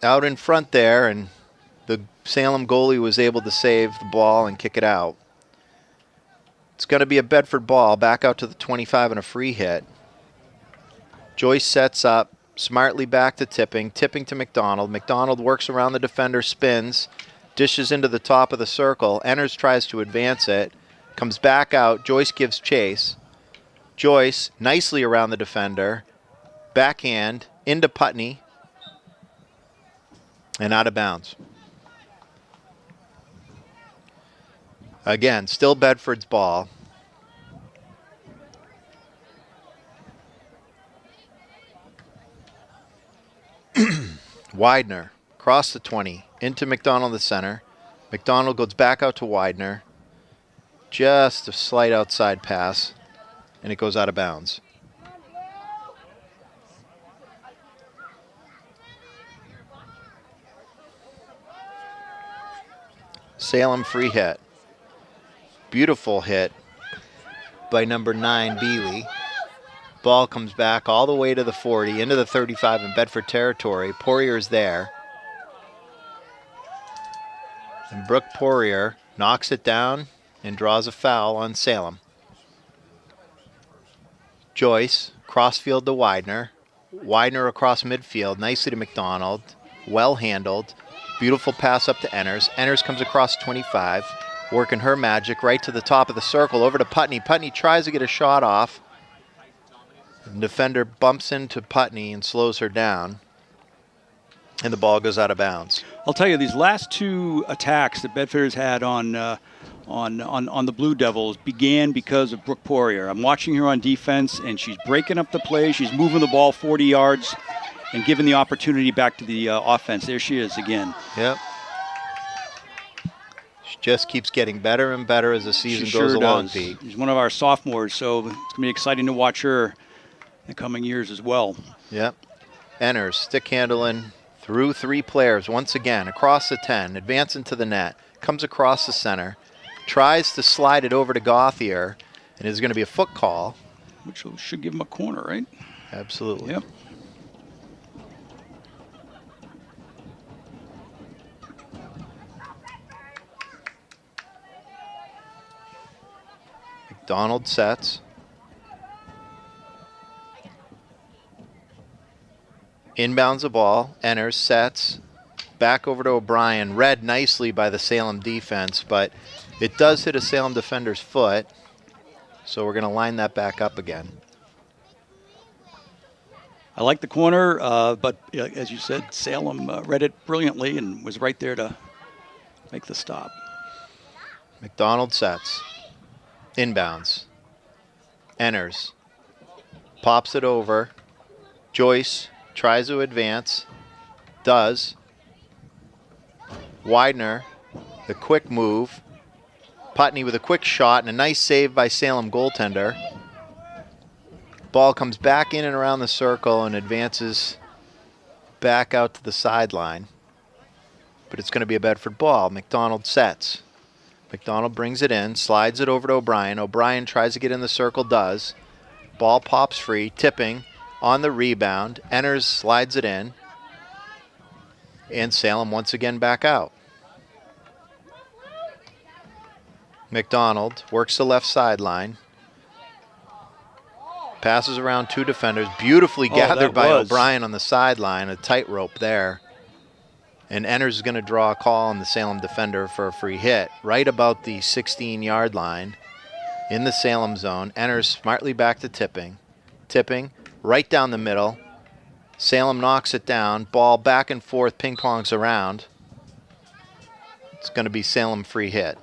Out in front there, and the Salem goalie was able to save the ball and kick it out. It's going to be a Bedford ball, back out to the 25 and a free hit. Joyce sets up, smartly back to Tipping. Tipping to McDonald. McDonald works around the defender, spins, dishes into the top of the circle. Enners tries to advance it, comes back out. Joyce gives chase. Joyce nicely around the defender. Backhand into Putney. And out of bounds. Again, still Bedford's ball. Widener, across the 20, into McDonald the center. McDonald goes back out to Widener. Just a slight outside pass, and it goes out of bounds. Salem free hit. Beautiful hit by number 9, Bealey. Ball comes back all the way to the 40, into the 35 in Bedford territory. Poirier's there. And Brooke Poirier knocks it down and draws a foul on Salem. Joyce, crossfield to Widener. Widener across midfield, nicely to McDonald. Well handled. Beautiful pass up to Enners. Enners comes across 25, working her magic right to the top of the circle, over to Putney. Putney tries to get a shot off. The defender bumps into Putney and slows her down, and the ball goes out of bounds. I'll tell you, these last two attacks that Bedford has had on the Blue Devils began because of Brooke Poirier. I'm watching her on defense, and she's breaking up the play. She's moving the ball 40 yards. And giving the opportunity back to the offense. There she is again. Yep. She just keeps getting better and better as the season goes along, Pete. She's one of our sophomores, so it's going to be exciting to watch her in the coming years as well. Yep. Enners, stick handling through 3 players once again, across the 10, advancing to the net, comes across the center, tries to slide it over to Gauthier, and there's going to be a foot call. Which should give him a corner, right? Absolutely. Yep. McDonald sets. Inbounds the ball. Enners sets. Back over to O'Brien. Read nicely by the Salem defense, but it does hit a Salem defender's foot. So we're going to line that back up again. I like the corner, but as you said, Salem read it brilliantly and was right there to make the stop. McDonald sets. Inbounds. Enners pops it over. Joyce tries to advance. Does. Widener, the quick move. Putney with a quick shot and a nice save by Salem goaltender. Ball comes back in and around the circle and advances back out to the sideline. But it's going to be a Bedford ball. McDonald sets. McDonald brings it in, slides it over to O'Brien. O'Brien tries to get in the circle, does. Ball pops free, tipping on the rebound. Enters, slides it in. And Salem once again back out. McDonald works the left sideline. Passes around two defenders. Beautifully gathered by O'Brien on the sideline. A tightrope there. And Enters is going to draw a call on the Salem defender for a free hit. Right about the 16-yard line in the Salem zone. Enters smartly back to Tipping. Tipping right down the middle. Salem knocks it down. Ball back and forth, ping-pongs around. It's going to be Salem free hit.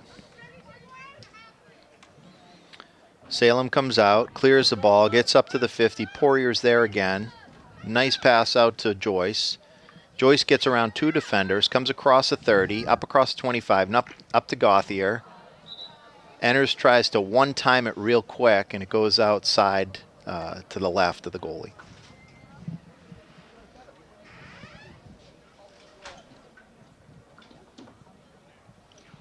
Salem comes out, clears the ball, gets up to the 50. Poirier's there again. Nice pass out to Joyce. Joyce gets around two defenders, comes across the 30, up across 25, and up to Gauthier. Enters, tries to one-time it real quick, and it goes outside to the left of the goalie.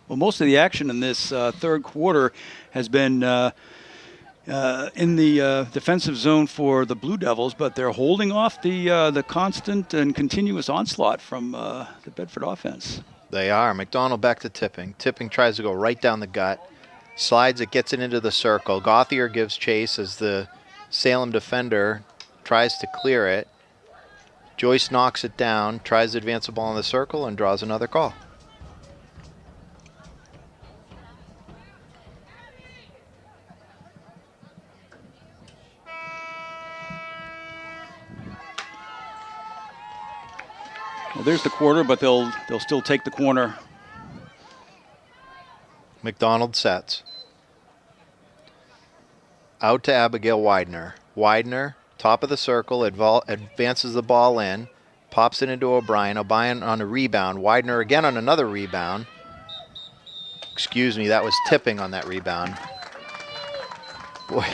Well, most of the action in this third quarter has been in the defensive zone for the Blue Devils, but they're holding off the constant and continuous onslaught from the Bedford offense. They are. McDonald back to Tipping. Tipping tries to go right down the gut. Slides it, gets it into the circle. Gauthier gives chase as the Salem defender tries to clear it. Joyce knocks it down, tries to advance the ball in the circle, and draws another call. Well, there's the quarter, but they'll still take the corner. McDonald sets. Out to Abigail Widener. Widener, top of the circle, advances the ball in, pops it into O'Brien. O'Brien on a rebound. Widener again on another rebound. Excuse me, that was Tipping on that rebound. Boy,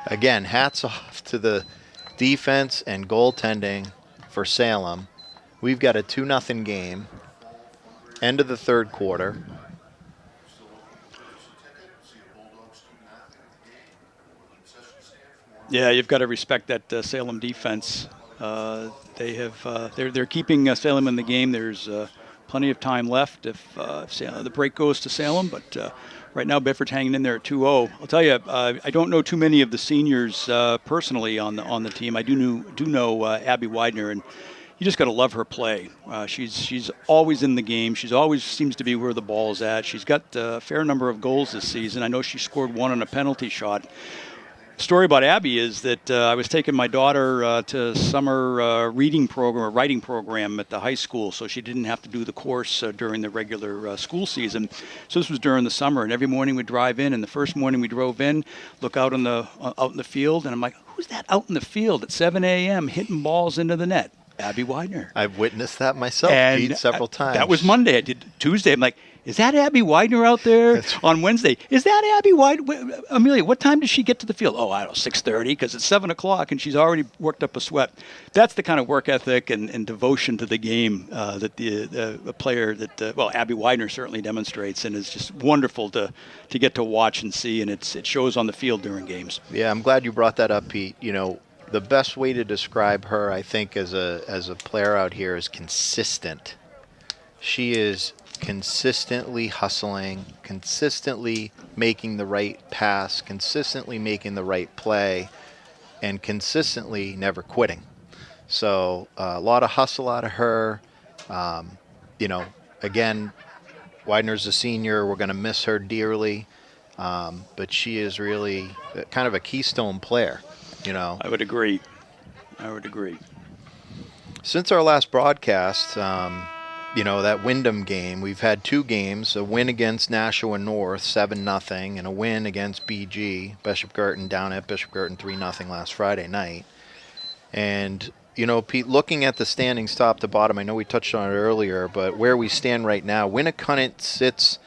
again, hats off to the defense and goaltending for Salem. We've got a 2-0 game. End of the third quarter. Yeah, you've got to respect that Salem defense. They're keeping Salem in the game. There's plenty of time left if the break goes to Salem, but right now Bedford's hanging in there at 2-0. I'll tell you, I don't know too many of the seniors personally on the team. I do know Abby Widener, and you just got to love her play. She's always in the game. She's always seems to be where the ball is at. She's got a fair number of goals this season. I know she scored one on a penalty shot. Story about Abby is that I was taking my daughter to summer reading program or writing program at the high school, so she didn't have to do the course during the regular school season. So this was during the summer, and every morning we'd drive in. And the first morning we drove in, look out in the field, and I'm like, "Who's that out in the field at 7 a.m. hitting balls into the net?" Abby Widener. I've witnessed that myself, Pete, several times. That was Monday. I did Tuesday. I'm like, is that Abby Widener out there? On Wednesday, is that Abby Widener? Amelia, what time does she get to the field? Oh, I don't know, 6:30, because it's 7 o'clock, and she's already worked up a sweat. That's the kind of work ethic and devotion to the game that the player that, Abby Widener certainly demonstrates, and it's just wonderful to get to watch and see, and it shows on the field during games. Yeah, I'm glad you brought that up, Pete. You know, the best way to describe her, I think, as a player out here is consistent. She is consistently hustling, consistently making the right pass, consistently making the right play, and consistently never quitting. So a lot of hustle out of her. Again, Widener's a senior. We're going to miss her dearly, but she is really kind of a keystone player. I would agree. Since our last broadcast, that Wyndham game, we've had two games, a win against Nashua North, 7-0, and a win against BG, Bishop Girton, down at Bishop Girton, 3-0 last Friday night. And, you know, Pete, looking at the standings top to bottom, I know we touched on it earlier, but where we stand right now, Winnacunnet sits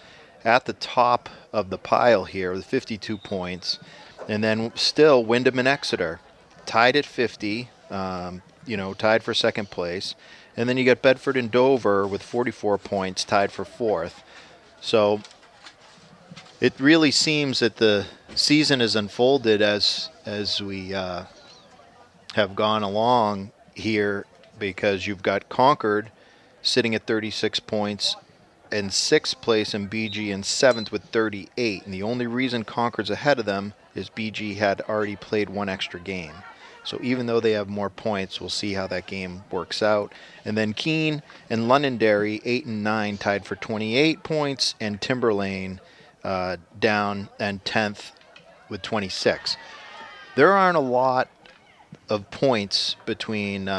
at the top of the pile here with 52 points. And then still Wyndham and Exeter tied at 50, tied for second place. And then you got Bedford and Dover with 44 points, tied for fourth. So it really seems that the season has unfolded as we have gone along here, because you've got Concord sitting at 36 points in sixth place, and BG in seventh with 38. And the only reason Concord's ahead of them is BG had already played one extra game. So even though they have more points, we'll see how that game works out. And then Keene and Londonderry, 8 and 9, tied for 28 points, and Timberlane down and 10th with 26. There aren't a lot of points between,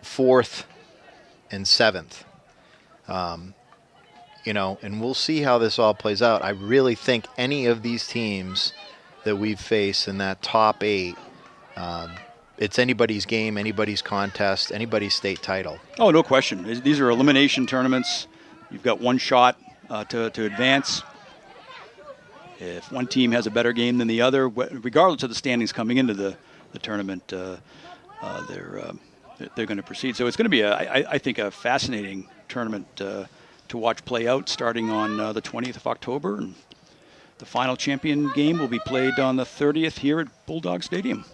fourth and seventh. And we'll see how this all plays out. I really think any of these teams that we've faced in that top 8, it's anybody's game, anybody's contest, anybody's state title. Oh, no question. These are elimination tournaments. You've got one shot to advance. If one team has a better game than the other, regardless of the standings coming into the tournament, they're going to proceed. So it's going to be, I think, a fascinating tournament to watch play out, starting on the 20th of October. And the final champion game will be played on the 30th here at Bulldog Stadium.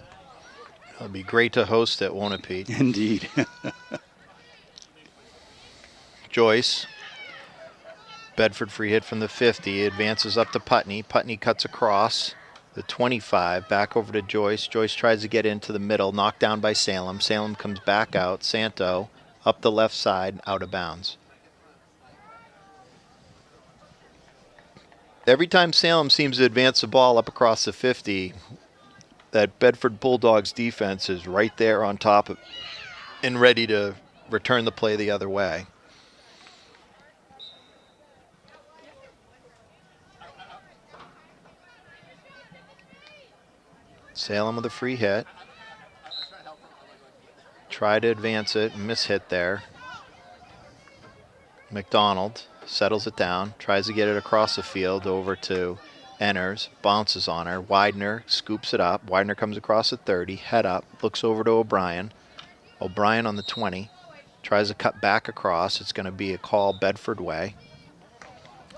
It'll be great to host it, won't it, Pete? Indeed. Joyce. Bedford free hit from the 50, advances up to Putney. Putney cuts across the 25, back over to Joyce. Joyce tries to get into the middle, knocked down by Salem. Salem comes back out. Santo up the left side, out of bounds. Every time Salem seems to advance the ball up across the 50, that Bedford Bulldogs defense is right there on top of and ready to return the play the other way. Salem with a free hit. Try to advance it, miss hit there. McDonald settles it down, tries to get it across the field over to Enners, bounces on her. Widener scoops it up. Widener comes across the 30, head up, looks over to O'Brien. O'Brien on the 20, tries to cut back across. It's going to be a call Bedford way.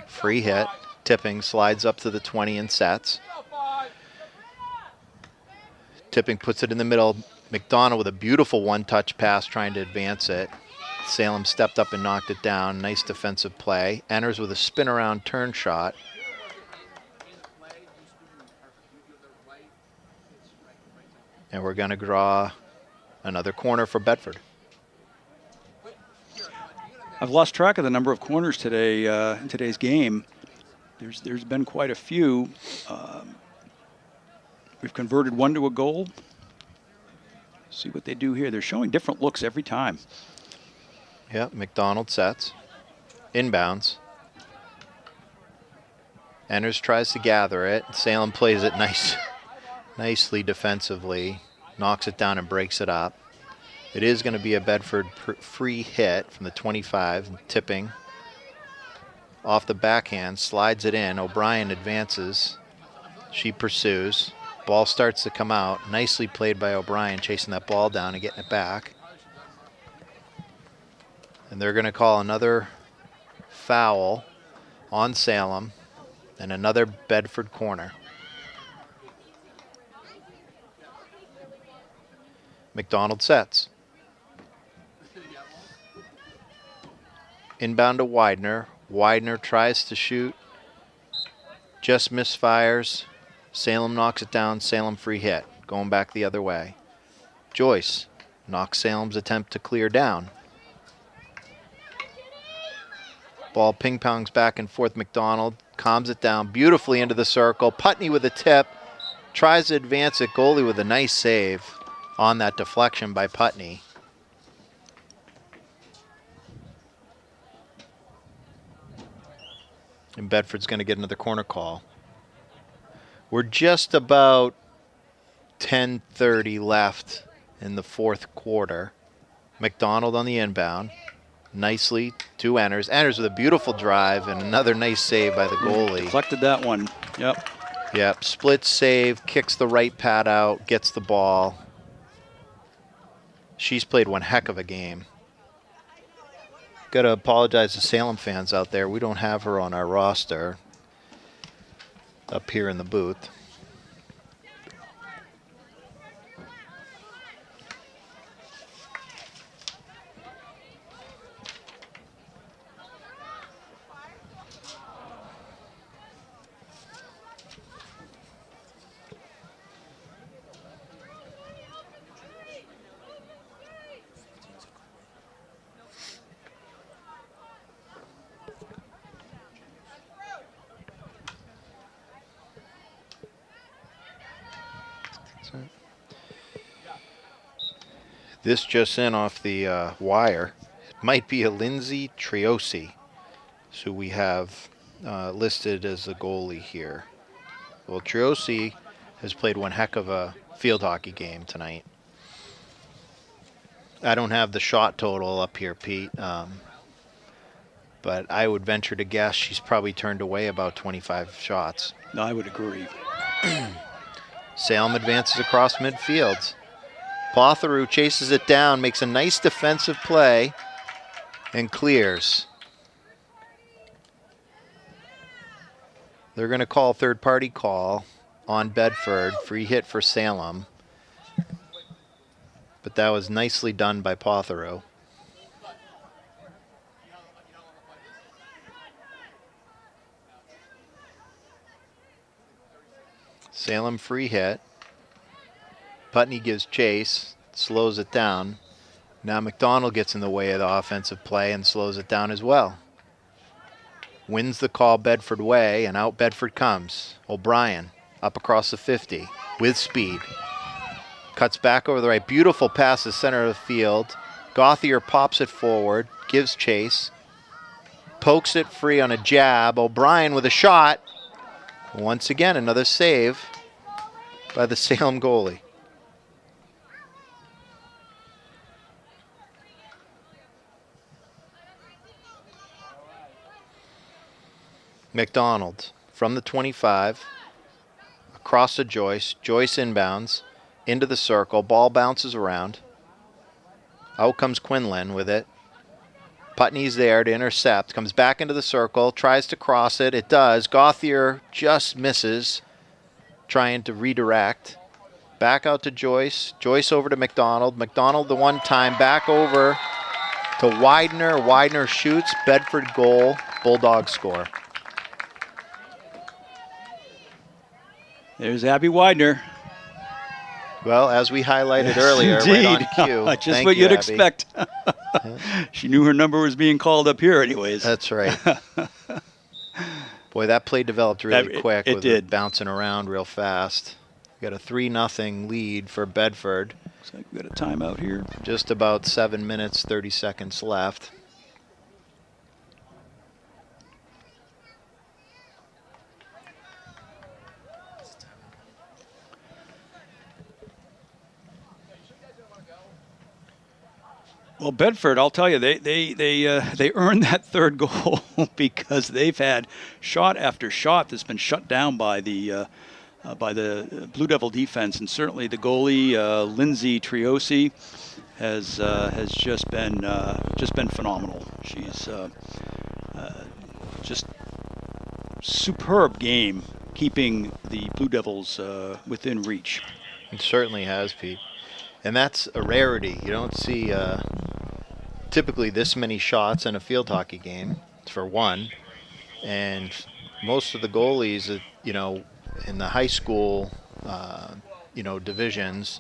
Free hit, Tipping slides up to the 20 and sets. Tipping puts it in the middle. McDonald with a beautiful one-touch pass trying to advance it. Salem stepped up and knocked it down. Nice defensive play. Enters with a spin-around turn shot. And we're going to draw another corner for Bedford. I've lost track of the number of corners today in today's game. There's been quite a few. We've converted one to a goal. See what they do here. They're showing different looks every time. Yeah, McDonald sets. Inbounds. Enders tries to gather it. Salem plays it nicely defensively. Knocks it down and breaks it up. It is going to be a Bedford free hit from the 25. Tipping. Off the backhand. Slides it in. O'Brien advances. She pursues. Ball starts to come out. Nicely played by O'Brien, chasing that ball down and getting it back. And they're going to call another foul on Salem and another Bedford corner. McDonald sets. Inbound to Widener. Widener tries to shoot. Just misfires. Salem knocks it down. Salem free hit. Going back the other way. Joyce knocks Salem's attempt to clear down. Ball ping-pongs back and forth. McDonald calms it down beautifully into the circle. Putney with a tip. Tries to advance it. Goalie with a nice save on that deflection by Putney. And Bedford's going to get another corner call. We're just about 10:30 left in the fourth quarter. McDonald on the inbound. Nicely to Enders. Enders with a beautiful drive and another nice save by the goalie. Deflected that one. Yep. Yep. Split save, kicks the right pad out, gets the ball. She's played one heck of a game. Got to apologize to Salem fans out there. We don't have her on our roster up here in the booth. This just in off the wire. It might be a Lindsay Triosi, who we have listed as the goalie here. Well, Triosi has played one heck of a field hockey game tonight. I don't have the shot total up here, Pete, but I would venture to guess she's probably turned away about 25 shots. No, I would agree. Salem advances across midfield. Potheru chases it down, makes a nice defensive play, and clears. They're going to call third-party call on Bedford. Free hit for Salem. But that was nicely done by Potheru. Salem free hit. Putney gives chase, slows it down. Now McDonald gets in the way of the offensive play and slows it down as well. Wins the call Bedford way, and out Bedford comes. O'Brien up across the 50 with speed. Cuts back over the right. Beautiful pass to center of the field. Gauthier pops it forward, gives chase. Pokes it free on a jab. O'Brien with a shot. Once again, another save by the Salem goalie. McDonald from the 25, across to Joyce. Joyce inbounds into the circle. Ball bounces around. Out comes Quinlan with it. Putney's there to intercept. Comes back into the circle. Tries to cross it. It does. Gauthier just misses. Trying to redirect. Back out to Joyce. Joyce over to McDonald. McDonald the one time. Back over to Widener. Widener shoots. Bedford goal. Bulldogs score. There's Abby Widener. Well, as we highlighted earlier, Indeed. right on cue. Just Thank what you, you'd Abby. expect. She knew her number was being called up here anyways. That's right. Boy, that play developed really quick. It with did. It bouncing around real fast. We got a 3-0 lead for Bedford. Looks like we got a timeout here. Just about 7 minutes, 30 seconds left. Well, Bedford, I'll tell you, they earned that third goal because they've had shot after shot that's been shut down by the Blue Devil defense, and certainly the goalie Lindsay Triosi has just been phenomenal. She's just superb game, keeping the Blue Devils within reach. It certainly has, Pete. And that's a rarity. You don't see typically this many shots in a field hockey game, for one. And most of the goalies, in the high school, divisions,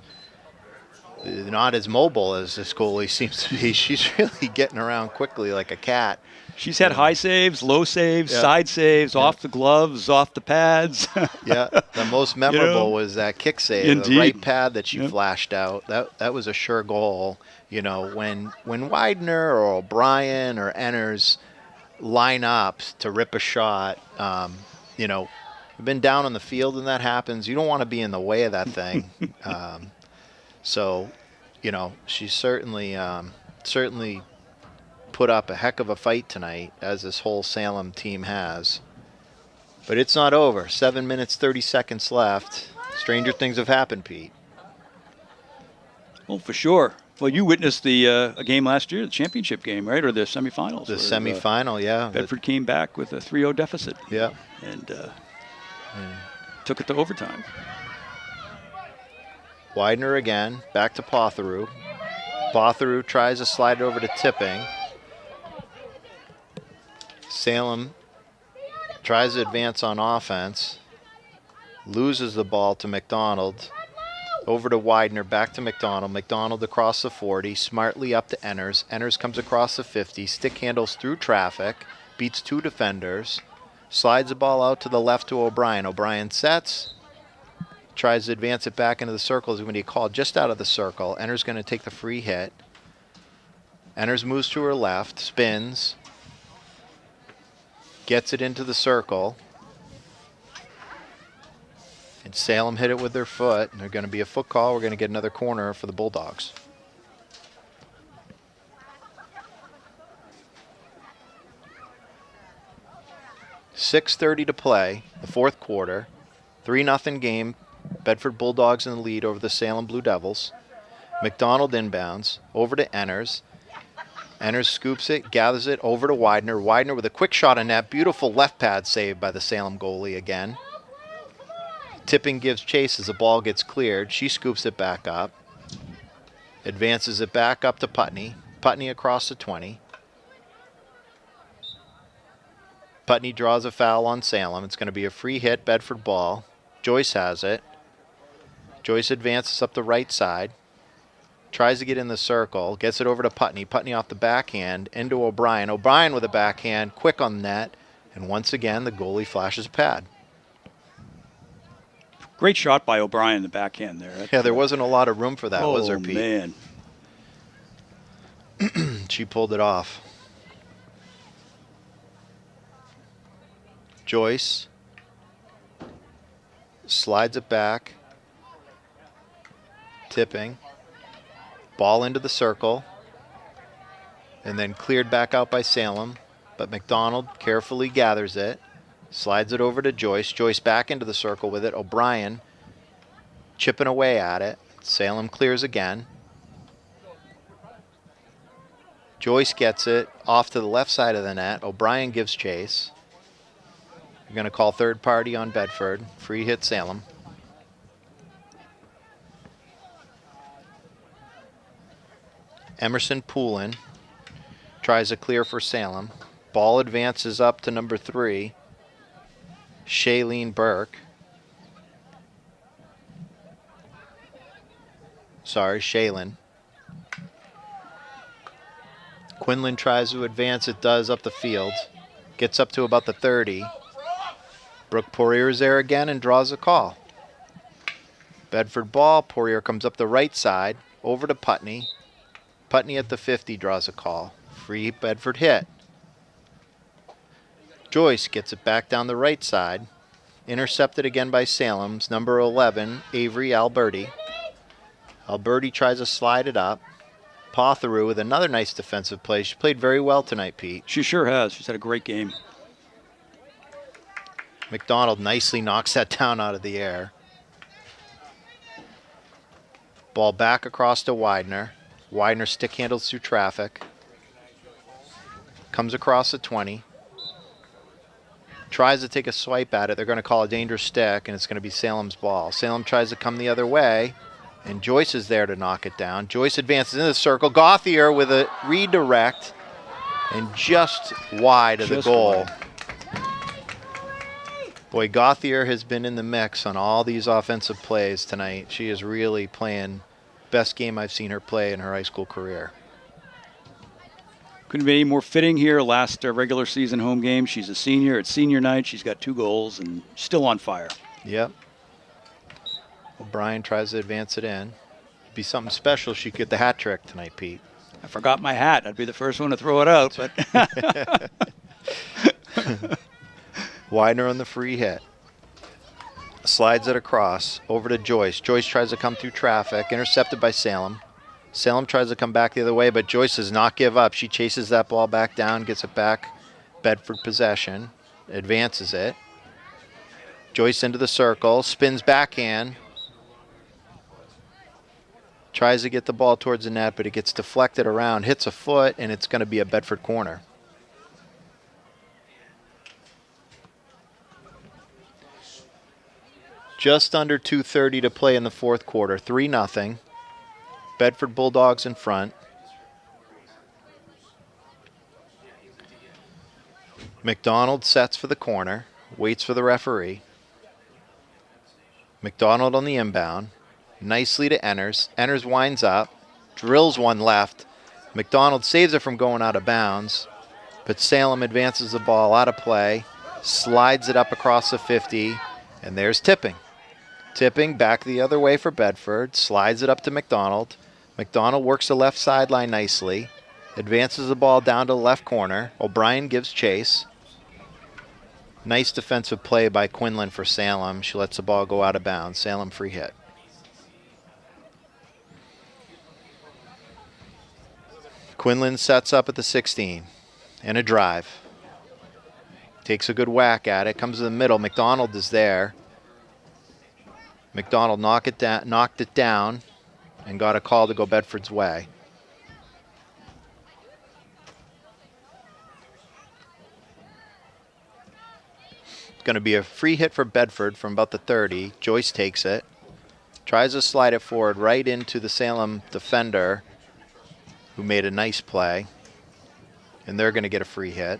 they're not as mobile as this goalie seems to be. She's really getting around quickly like a cat. She's had high saves, low saves, Yeah. side saves, off the gloves, off the pads. Yeah, the most memorable was that kick save, Indeed. the right pad that she flashed out. That was a sure goal. When Widener or O'Brien or Enners line up to rip a shot, I've been down on the field and that happens. You don't want to be in the way of that thing. So, you know, she certainly put up a heck of a fight tonight, as this whole Salem team has. But it's not over. 7 minutes, 30 seconds left. Stranger things have happened, Pete. Oh, for sure. Well, you witnessed a game last year, the championship game, right? Or the semifinals. The semifinal, yeah. Bedford came back with a 3-0 deficit. Yeah. And took it to overtime. Widener again, back to Potheru. Potheru tries to slide it over to Tipping. Salem tries to advance on offense. Loses the ball to McDonald. Over to Widener, back to McDonald. McDonald across the 40, smartly up to Enners. Enners comes across the 50, stick handles through traffic, beats 2 defenders, slides the ball out to the left to O'Brien. O'Brien sets, tries to advance it back into the circle. Is going to be called just out of the circle. Enners going to take the free hit. Enners moves to her left, spins, gets it into the circle. And Salem hit it with their foot, and they're going to be a foot call. We're going to get another corner for the Bulldogs. .6:30 to play, the fourth quarter. 3-0 game. Bedford Bulldogs in the lead over the Salem Blue Devils. McDonald inbounds, over to Enners. Enners scoops it, gathers it over to Widener. Widener with a quick shot on net. Beautiful left pad save by the Salem goalie again. Tipping gives chase as the ball gets cleared. She scoops it back up. Advances it back up to Putney. Putney across the 20. Putney draws a foul on Salem. It's going to be a free hit, Bedford ball. Joyce has it. Joyce advances up the right side. Tries to get in the circle. Gets it over to Putney. Putney off the backhand into O'Brien. O'Brien with a backhand. Quick on the net. And once again, the goalie flashes a pad. Great shot by O'Brien in the backhand there. Yeah, there wasn't a lot of room for that, was there, Pete? Oh, man. She pulled it off. Joyce slides it back. Tipping. Ball into the circle. And then cleared back out by Salem. But McDonald carefully gathers it. Slides it over to Joyce. Joyce back into the circle with it. O'Brien chipping away at it. Salem clears again. Joyce gets it off to the left side of the net. O'Brien gives chase. You're going to call third party on Bedford. Free hit Salem. Emerson Poulin tries to clear for Salem. Ball advances up to number 3. Shailene Burke. Sorry, Shaylin. Quinlan tries to advance. It does up the field. Gets up to about the 30. Brooke Poirier is there again and draws a call. Bedford ball. Poirier comes up the right side. Over to Putney. Putney at the 50 draws a call. Free Bedford hit. Joyce gets it back down the right side. Intercepted again by Salem's number 11, Avery Alberti. Alberti tries to slide it up. Potheru with another nice defensive play. She played very well tonight, Pete. She sure has. She's had a great game. McDonald nicely knocks that down out of the air. Ball back across to Widener. Widener stick handles through traffic. Comes across the 20. Tries to take a swipe at it. They're going to call a dangerous stick, and it's going to be Salem's ball. Salem tries to come the other way, and Joyce is there to knock it down. Joyce advances into the circle. Gauthier with a redirect, and just wide of the goal. Wide. Boy, Gauthier has been in the mix on all these offensive plays tonight. She is really playing best game I've seen her play in her high school career. Couldn't be any more fitting here. Last regular season home game. She's a senior. It's senior night. She's got 2 goals and still on fire. Yep. O'Brien tries to advance it in. It'd be something special. She could get the hat trick tonight, Pete. I forgot my hat. I'd be the first one to throw it out. But Widener on the free hit. Slides it across over to Joyce. Joyce tries to come through traffic, intercepted by Salem. Salem tries to come back the other way, but Joyce does not give up. She chases that ball back down, gets it back. Bedford possession, advances it. Joyce into the circle, spins backhand. Tries to get the ball towards the net, but it gets deflected around, hits a foot, and it's going to be a Bedford corner. Just under 2:30 to play in the fourth quarter, 3-0. Bedford Bulldogs in front. McDonald sets for the corner, waits for the referee. McDonald on the inbound. Nicely to Enners. Enners winds up, drills one left. McDonald saves it from going out of bounds, but Salem advances the ball out of play, slides it up across the 50, and there's tipping. Tipping back the other way for Bedford, slides it up to McDonald. McDonald works the left sideline nicely, advances the ball down to the left corner. O'Brien gives chase. Nice defensive play by Quinlan for Salem. She lets the ball go out of bounds. Salem free hit. Quinlan sets up at the 16 and a drive. Takes a good whack at it, comes to the middle. McDonald is there. McDonald knocked it down and got a call to go Bedford's way. It's going to be a free hit for Bedford from about the 30. Joyce takes it. Tries to slide it forward right into the Salem defender, who made a nice play, and they're going to get a free hit.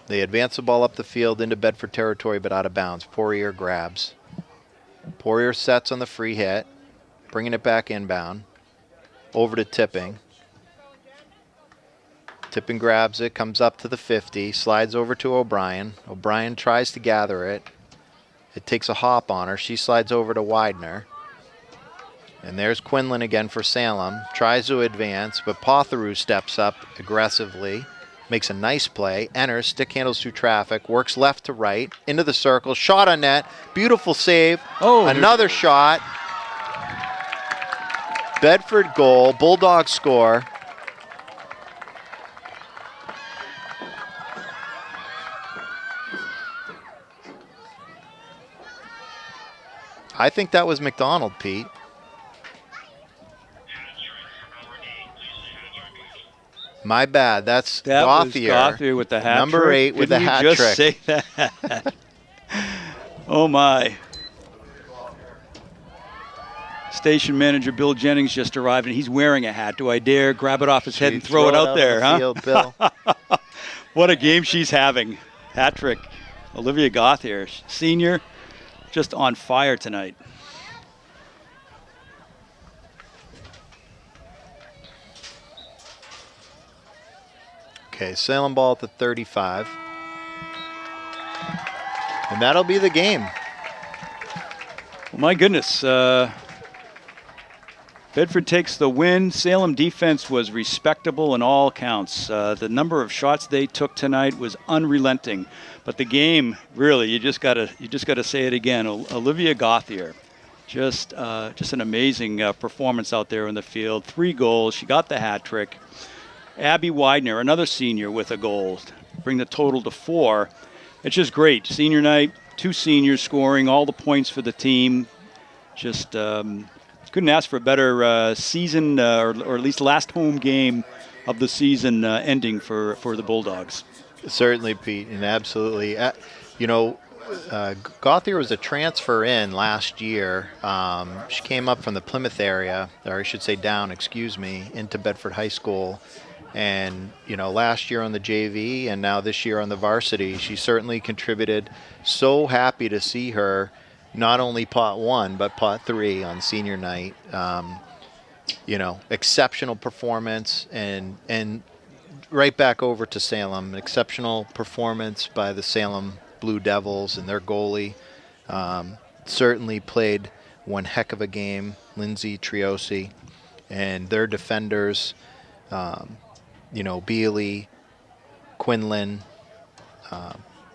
They advance the ball up the field into Bedford territory, but out of bounds. Poirier grabs. Poirier sets on the free hit, bringing it back inbound. Over to Tipping. Tipping grabs it, comes up to the 50, slides over to O'Brien. O'Brien tries to gather it. It takes a hop on her. She slides over to Widener. And there's Quinlan again for Salem. Tries to advance, but Potheru steps up aggressively. Makes a nice play. Enters, stick handles through traffic. Works left to right. Into the circle. Shot on net. Beautiful save. Oh, another shot. Bedford goal. Bulldogs score. I think that was McDonald, Pete. My bad. That's Gauthier. Gauthier with the hat Number trick. 8 with the hat Didn't trick. you just say that? Oh, my. Station manager Bill Jennings just arrived, and he's wearing a hat. Do I dare grab it off his head and throw it out there, huh? Field, Bill. What a game she's having. Hat trick. Olivia Gauthier, senior, just on fire tonight. Okay, Salem ball at the 35. And that'll be the game. Well, my goodness. Bedford takes the win. Salem defense was respectable in all counts. The number of shots they took tonight was unrelenting. But the game, really, you just gotta say it again. Olivia Gauthier, just an amazing performance out there in the field. 3 goals. She got the hat trick. Abby Widener, another senior, with a goal. Bring the total to 4. It's just great. Senior night, 2 seniors scoring, all the points for the team. Just couldn't ask for a better season, or at least last home game of the season ending for the Bulldogs. Certainly, Pete, and absolutely. Gauthier was a transfer in last year. She came up from the Plymouth area, or I should say down, into Bedford High School. And, last year on the JV and now this year on the varsity, she certainly contributed. So happy to see her not only pot 1, but pot 3 on senior night. Exceptional performance and right back over to Salem. Exceptional performance by the Salem Blue Devils and their goalie. Certainly played one heck of a game, Lindsay Triosi, and their defenders. Bealey, Quinlan,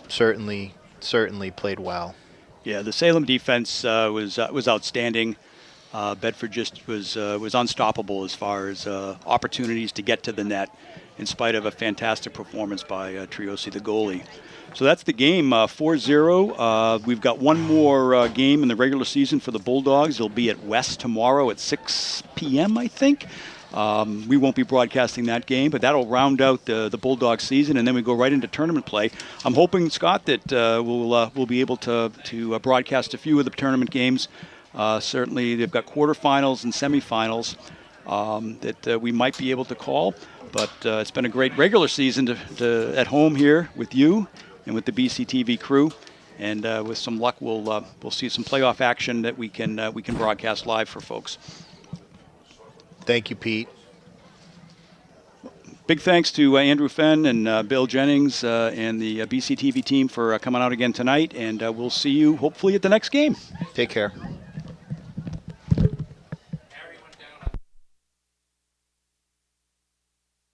certainly certainly played well. Yeah, the Salem defense was outstanding. Bedford just was unstoppable as far as opportunities to get to the net, in spite of a fantastic performance by Triosi, the goalie. So that's the game, 4-0. We've got one more game in the regular season for the Bulldogs. It'll be at West tomorrow at 6 p.m., I think. We won't be broadcasting that game, but that'll round out the Bulldog season, and then we go right into tournament play. I'm hoping, Scott, that we'll be able to broadcast a few of the tournament games. Certainly, they've got quarterfinals and semifinals that we might be able to call. But it's been a great regular season at home here with you and with the BCTV crew. And with some luck, we'll see some playoff action that we can broadcast live for folks. Thank you, Pete. Big thanks to Andrew Fenn and Bill Jennings and the BCTV team for coming out again tonight. And we'll see you hopefully at the next game. Take care.